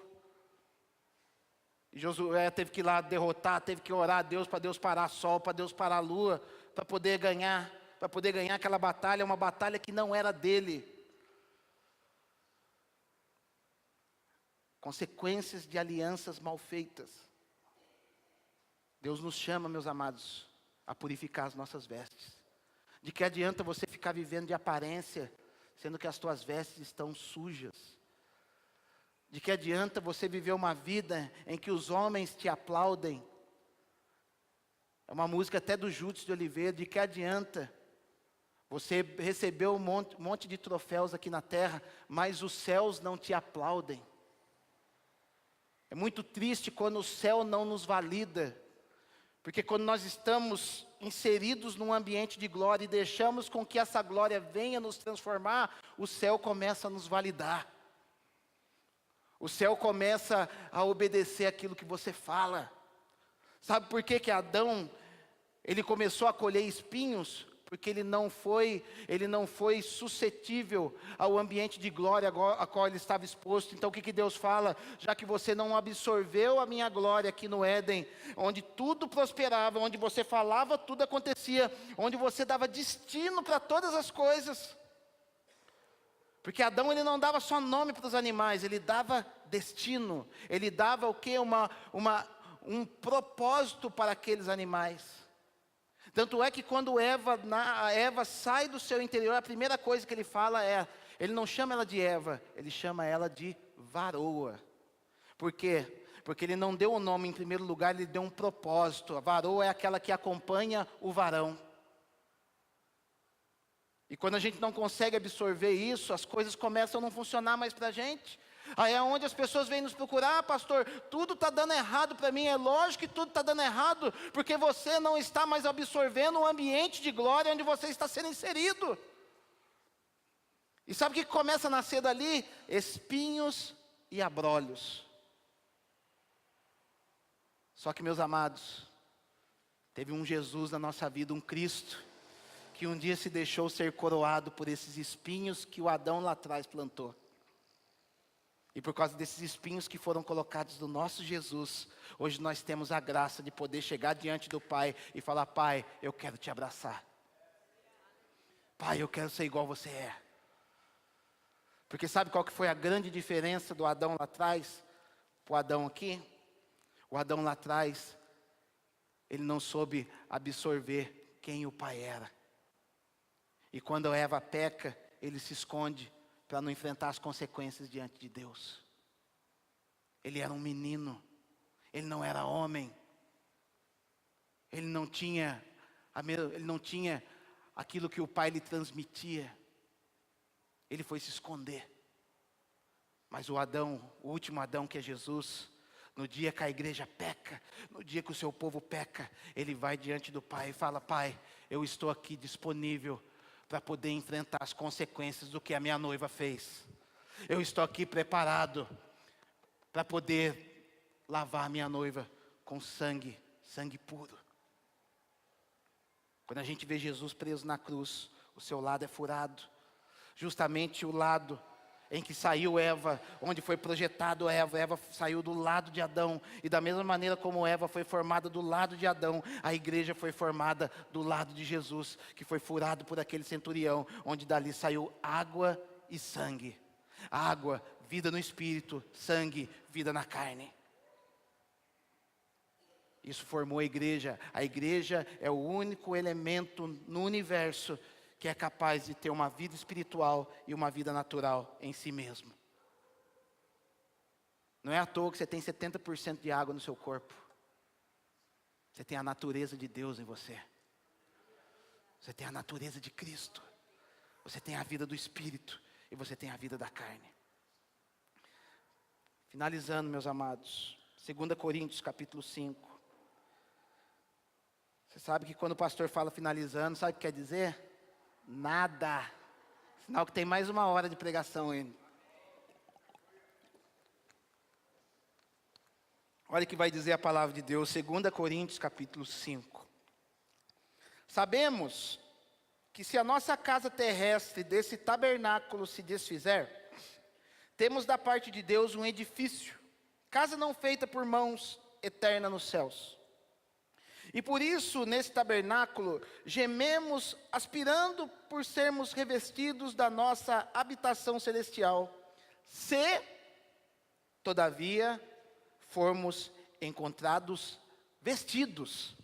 E Josué teve que ir lá derrotar, teve que orar a Deus, para Deus parar sol, para Deus parar a lua, para poder ganhar aquela batalha, uma batalha que não era dele. Consequências de alianças mal feitas. Deus nos chama, meus amados, a purificar as nossas vestes. De que adianta você ficar vivendo de aparência, sendo que as tuas vestes estão sujas? De que adianta você viver uma vida em que os homens te aplaudem? É uma música até do Júdice de Oliveira. De que adianta você receber um monte de troféus aqui na terra, mas os céus não te aplaudem? É muito triste quando o céu não nos valida, porque quando nós estamos inseridos num ambiente de glória e deixamos com que essa glória venha nos transformar, o céu começa a nos validar. O céu começa a obedecer aquilo que você fala. Sabe por que Adão, ele começou a colher espinhos? porque ele não foi suscetível ao ambiente de glória a qual ele estava exposto. Então o que Deus fala? Já que você não absorveu a minha glória aqui no Éden, onde tudo prosperava, onde você falava, tudo acontecia, onde você dava destino para todas as coisas. Porque Adão, ele não dava só nome para os animais, ele dava destino, ele dava o quê? Um propósito para aqueles animais. Tanto é que quando Eva sai do seu interior, a primeira coisa que ele fala ele não chama ela de Eva, ele chama ela de varoa. Por quê? Porque ele não deu o nome em primeiro lugar, ele deu um propósito. A varoa é aquela que acompanha o varão. E quando a gente não consegue absorver isso, as coisas começam a não funcionar mais para a gente. Aí é onde as pessoas vêm nos procurar: pastor, tudo está dando errado para mim. É lógico que tudo está dando errado, porque você não está mais absorvendo o ambiente de glória onde você está sendo inserido. E sabe o que começa a nascer dali? Espinhos e abrolhos. Só que, meus amados, teve um Jesus na nossa vida, um Cristo, que um dia se deixou ser coroado por esses espinhos que o Adão lá atrás plantou. E por causa desses espinhos que foram colocados no nosso Jesus, hoje nós temos a graça de poder chegar diante do Pai e falar: Pai, eu quero te abraçar. Pai, eu quero ser igual você é. Porque sabe qual que foi a grande diferença do Adão lá atrás para o Adão aqui? O Adão lá atrás, ele não soube absorver quem o Pai era. E quando Eva peca, ele se esconde para não enfrentar as consequências diante de Deus. Ele era um menino, ele não era homem, ele não tinha aquilo que o pai lhe transmitia. Ele foi se esconder. Mas o último Adão, que é Jesus, no dia que a igreja peca, no dia que o seu povo peca, ele vai diante do Pai e fala: Pai, eu estou aqui disponível para poder enfrentar as consequências do que a minha noiva fez. Eu estou aqui preparado para poder lavar a minha noiva com sangue puro. Quando a gente vê Jesus preso na cruz, o seu lado é furado, justamente o lado em que saiu Eva, onde foi projetado Eva saiu do lado de Adão, e da mesma maneira como Eva foi formada do lado de Adão, a igreja foi formada do lado de Jesus, que foi furado por aquele centurião, onde dali saiu água e sangue. Água, vida no espírito; sangue, vida na carne. Isso formou a igreja. A igreja é o único elemento no universo que é capaz de ter uma vida espiritual e uma vida natural em si mesmo. Não é à toa que você tem 70% de água no seu corpo. Você tem a natureza de Deus em você. Você tem a natureza de Cristo. Você tem a vida do Espírito e você tem a vida da carne. Finalizando, meus amados, 2 Coríntios capítulo 5. Você sabe que quando o pastor fala finalizando, sabe o que quer dizer? Nada. Sinal que tem mais uma hora de pregação ainda. Olha o que vai dizer a palavra de Deus, 2 Coríntios capítulo 5. Sabemos que se a nossa casa terrestre desse tabernáculo se desfizer, temos da parte de Deus um edifício, casa não feita por mãos, eterna nos céus. E por isso, nesse tabernáculo, gememos, aspirando por sermos revestidos da nossa habitação celestial, se, todavia, formos encontrados vestidos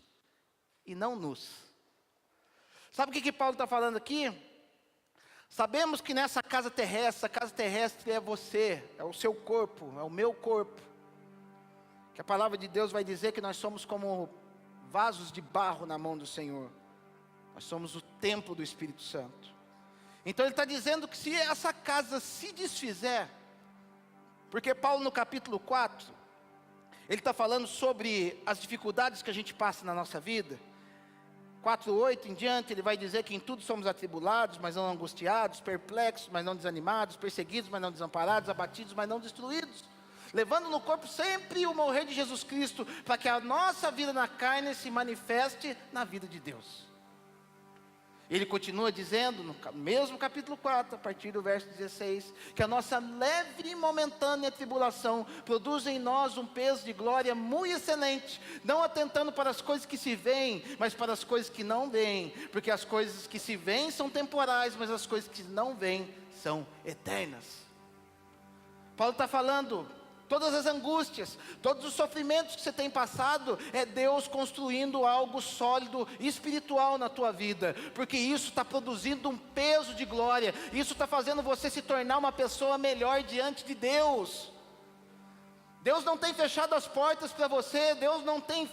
e não nus. Sabe o que Paulo está falando aqui? Sabemos que nessa casa terrestre, a casa terrestre é você, é o seu corpo, é o meu corpo. Que a palavra de Deus vai dizer que nós somos como vasos de barro na mão do Senhor. Nós somos o templo do Espírito Santo. Então ele está dizendo que se essa casa se desfizer, porque Paulo no capítulo 4, ele está falando sobre as dificuldades que a gente passa na nossa vida. 4:8 em diante, ele vai dizer que em tudo somos atribulados, mas não angustiados, perplexos, mas não desanimados, perseguidos, mas não desamparados, abatidos, mas não destruídos, levando no corpo sempre o morrer de Jesus Cristo, para que a nossa vida na carne se manifeste na vida de Deus. Ele continua dizendo, no mesmo capítulo 4, a partir do verso 16, que a nossa leve e momentânea tribulação produz em nós um peso de glória muito excelente, não atentando para as coisas que se veem, mas para as coisas que não veem, porque as coisas que se veem são temporais, mas as coisas que não veem são eternas. Paulo está falando, todas as angústias, todos os sofrimentos que você tem passado, é Deus construindo algo sólido, espiritual na tua vida, porque isso está produzindo um peso de glória, isso está fazendo você se tornar uma pessoa melhor diante de Deus. Deus não tem fechado as portas para você, Deus não tem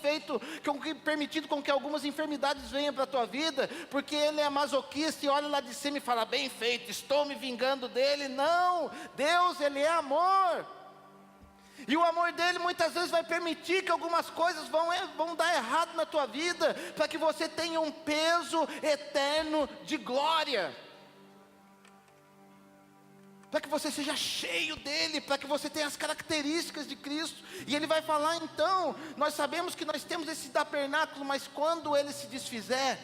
permitido com que algumas enfermidades venham para a tua vida, porque Ele é masoquista e olha lá de cima e fala, bem feito, estou me vingando dele. Não, Deus, Ele é amor. E o amor dele muitas vezes vai permitir que algumas coisas vão dar errado na tua vida, para que você tenha um peso eterno de glória, para que você seja cheio dele, para que você tenha as características de Cristo. E ele vai falar então, nós sabemos que nós temos esse tabernáculo, mas quando ele se desfizer,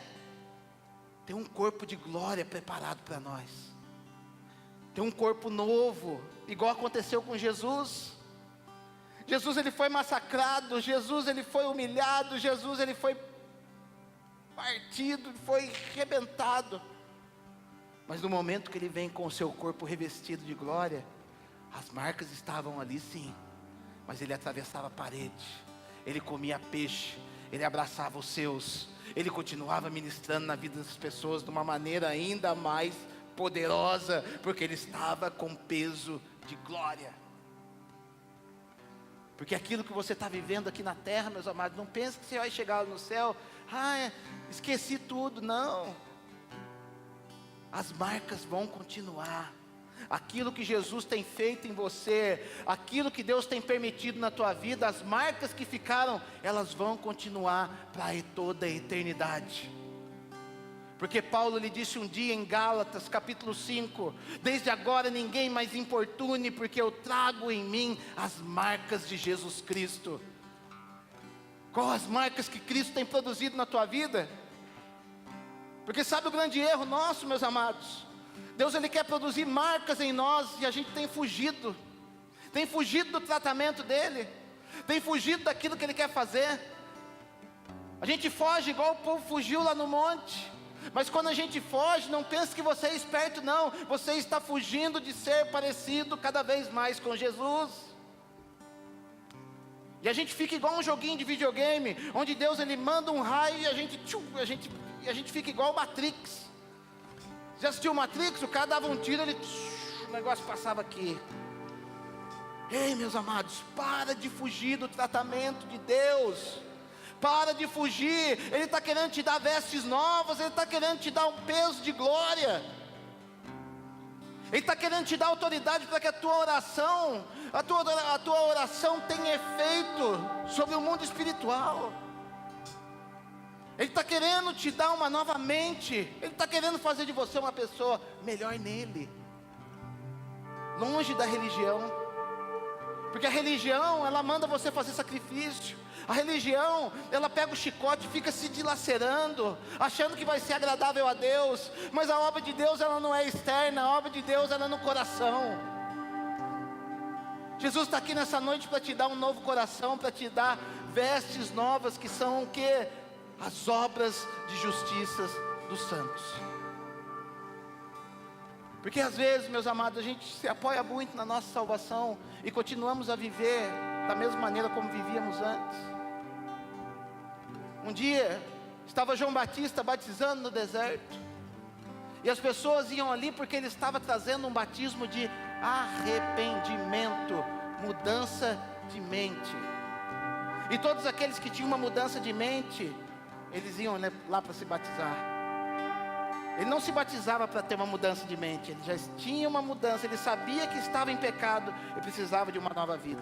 tem um corpo de glória preparado para nós, tem um corpo novo, igual aconteceu com Jesus. Jesus ele foi massacrado, Jesus ele foi humilhado, Jesus ele foi partido, foi arrebentado. Mas no momento que ele vem com o seu corpo revestido de glória, as marcas estavam ali sim, mas ele atravessava a parede, ele comia peixe, ele abraçava os seus, ele continuava ministrando na vida das pessoas de uma maneira ainda mais poderosa, porque ele estava com peso de glória. Porque aquilo que você está vivendo aqui na terra, meus amados, não pense que você vai chegar no céu, esqueci tudo, não. As marcas vão continuar. Aquilo que Jesus tem feito em você, aquilo que Deus tem permitido na tua vida, as marcas que ficaram, elas vão continuar para toda a eternidade. Porque Paulo lhe disse um dia em Gálatas capítulo 5, desde agora ninguém mais importune, porque eu trago em mim as marcas de Jesus Cristo. Qual as marcas que Cristo tem produzido na tua vida? Porque sabe o grande erro nosso, meus amados? Deus ele quer produzir marcas em nós, e a gente tem fugido do tratamento dele, tem fugido daquilo que ele quer fazer. A gente foge igual o povo fugiu lá no monte. Mas quando a gente foge, não pense que você é esperto, não. Você está fugindo de ser parecido cada vez mais com Jesus. E a gente fica igual um joguinho de videogame, onde Deus ele manda um raio e a gente fica igual o Matrix. Já assistiu o Matrix? O cara dava um tiro, o negócio passava aqui. Ei, meus amados, para de fugir do tratamento de Deus. Para de fugir, Ele está querendo te dar vestes novas, Ele está querendo te dar um peso de glória, Ele está querendo te dar autoridade para que a tua oração tenha efeito sobre o mundo espiritual. Ele está querendo te dar uma nova mente, Ele está querendo fazer de você uma pessoa melhor nele, longe da religião, porque a religião ela manda você fazer sacrifício. A religião, ela pega o chicote e fica se dilacerando, achando que vai ser agradável a Deus. Mas a obra de Deus, ela não é externa, a obra de Deus, ela é no coração. Jesus está aqui nessa noite para te dar um novo coração, para te dar vestes novas, que são o quê? As obras de justiça dos santos. Porque às vezes, meus amados, a gente se apoia muito na nossa salvação e continuamos a viver da mesma maneira como vivíamos antes. Um dia, estava João Batista batizando no deserto, e as pessoas iam ali porque ele estava trazendo um batismo de arrependimento, mudança de mente. E todos aqueles que tinham uma mudança de mente, eles iam lá para se batizar. Ele não se batizava para ter uma mudança de mente, ele já tinha uma mudança, ele sabia que estava em pecado e precisava de uma nova vida.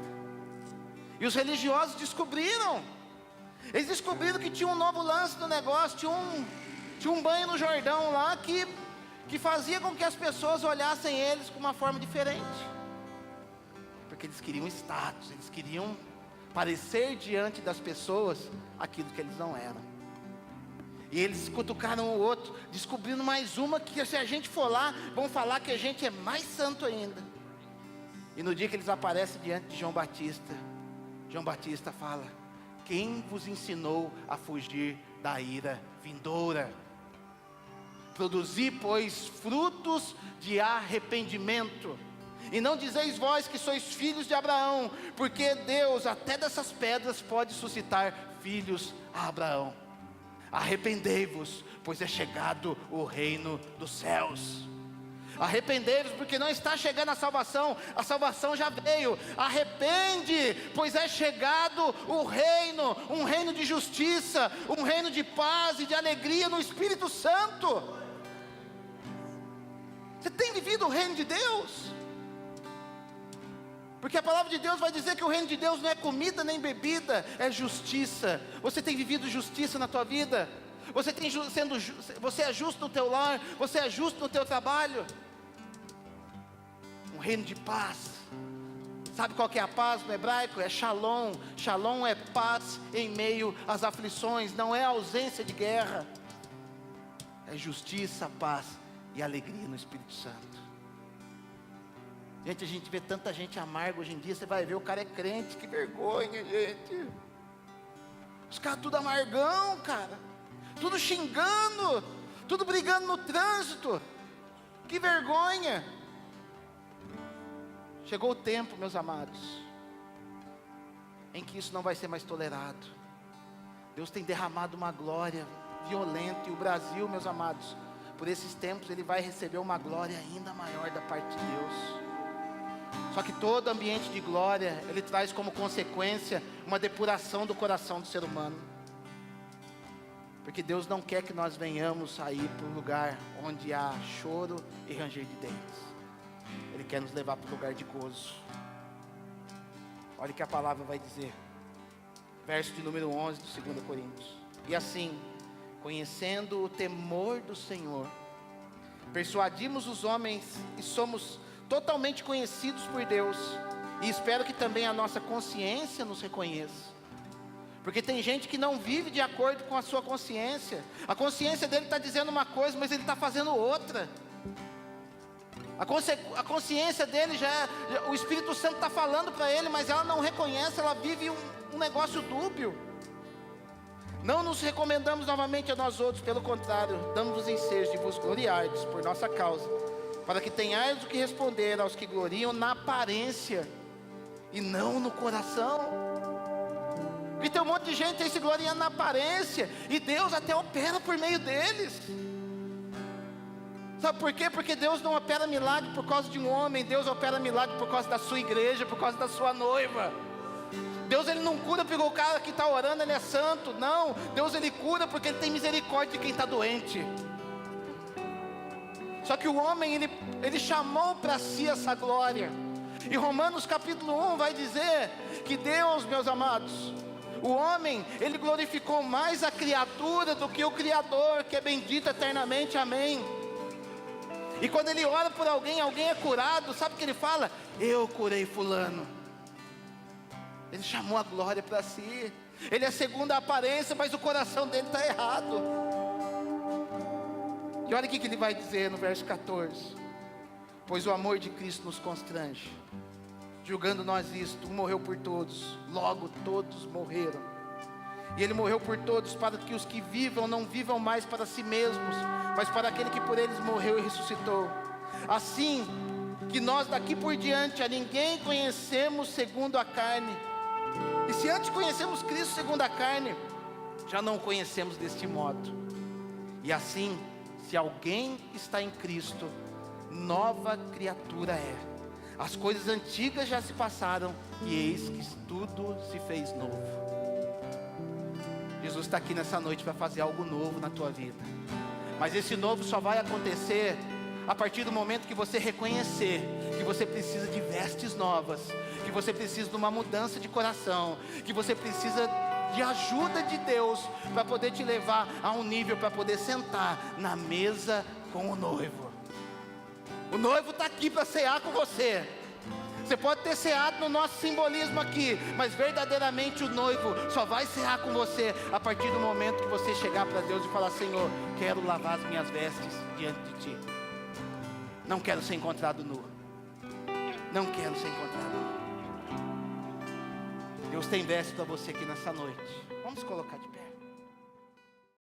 E os religiosos eles descobriram que tinha um novo lance do negócio, tinha um banho no Jordão lá que fazia com que as pessoas olhassem eles com uma forma diferente, porque eles queriam status, eles queriam parecer diante das pessoas aquilo que eles não eram. E eles cutucaram o outro, descobrindo mais uma que se a gente for lá, vão falar que a gente é mais santo ainda. E no dia que eles aparecem diante de João Batista fala: quem vos ensinou a fugir da ira vindoura? Produzi, pois, frutos de arrependimento. E não dizeis vós que sois filhos de Abraão, porque Deus até dessas pedras pode suscitar filhos a Abraão. Arrependei-vos, pois é chegado o reino dos céus. Arrependei-vos, porque não está chegando a salvação já veio. Arrepende, pois é chegado o reino, um reino de justiça, um reino de paz e de alegria no Espírito Santo. Você tem vivido o reino de Deus? Porque a palavra de Deus vai dizer que o reino de Deus não é comida nem bebida, é justiça. Você tem vivido justiça na tua vida? Você é justo no teu lar? Você é justo no teu trabalho? Um reino de paz. Sabe qual que é a paz no hebraico? É shalom. Shalom é paz em meio às aflições, não é ausência de guerra. É justiça, paz e alegria no Espírito Santo. Gente, a gente vê tanta gente amarga hoje em dia. Você vai ver, o cara é crente, que vergonha, gente. Os caras tudo amargão, cara. Tudo xingando, tudo brigando no trânsito. Que vergonha. Chegou o tempo, meus amados, em que isso não vai ser mais tolerado. Deus tem derramado uma glória violenta. E o Brasil, meus amados, por esses tempos ele vai receber uma glória ainda maior da parte de Deus. Só que todo ambiente de glória, ele traz como consequência uma depuração do coração do ser humano. Porque Deus não quer que nós venhamos sair para um lugar onde há choro e ranger de dentes. Ele quer nos levar para um lugar de gozo. Olha o que a palavra vai dizer. Verso de número 11 de 2 Coríntios. E assim, conhecendo o temor do Senhor, persuadimos os homens e somos totalmente conhecidos por Deus, e espero que também a nossa consciência nos reconheça, porque tem gente que não vive de acordo com a sua consciência. A consciência dele está dizendo uma coisa, mas ele está fazendo outra. A consciência dele o Espírito Santo está falando para ele, mas ela não reconhece, ela vive um negócio dúbio. Não nos recomendamos novamente a nós outros, pelo contrário, damos-vos ensejo de vos gloriardes por nossa causa, para que tenhais o que responder aos que gloriam na aparência e não no coração. Porque tem um monte de gente aí se gloriando na aparência, e Deus até opera por meio deles. Sabe por quê? Porque Deus não opera milagre por causa de um homem. Deus opera milagre por causa da sua igreja, por causa da sua noiva. Deus ele não cura porque o cara que está orando ele é santo. Não, Deus ele cura porque ele tem misericórdia de quem está doente. Só que o homem, ele chamou para si essa glória. E Romanos capítulo 1 vai dizer que Deus, meus amados, o homem, ele glorificou mais a criatura do que o Criador, que é bendito eternamente, amém. E quando ele ora por alguém é curado, sabe o que ele fala? Eu curei fulano. Ele chamou a glória para si. Ele é segundo a aparência, mas o coração dele está errado. E olha o que ele vai dizer no verso 14. Pois o amor de Cristo nos constrange, julgando nós isto, um morreu por todos, logo todos morreram. E ele morreu por todos, para que os que vivam não vivam mais para si mesmos, mas para aquele que por eles morreu e ressuscitou. Assim que nós daqui por diante a ninguém conhecemos segundo a carne. E se antes conhecemos Cristo segundo a carne, já não o conhecemos deste modo. E assim, se alguém está em Cristo, nova criatura é. As coisas antigas já se passaram, e eis que tudo se fez novo. Jesus está aqui nessa noite para fazer algo novo na tua vida. Mas esse novo só vai acontecer a partir do momento que você reconhecer que você precisa de vestes novas, que você precisa de uma mudança de coração, que você precisa de ajuda de Deus para poder te levar a um nível para poder sentar na mesa com o noivo. O noivo está aqui para cear com você. Você pode ter ceado no nosso simbolismo aqui, mas verdadeiramente o noivo só vai cear com você a partir do momento que você chegar para Deus e falar: Senhor, quero lavar as minhas vestes diante de Ti. Não quero ser encontrado nu. Não quero ser encontrado nu. Deus tem veste para você aqui nessa noite. Vamos colocar de pé.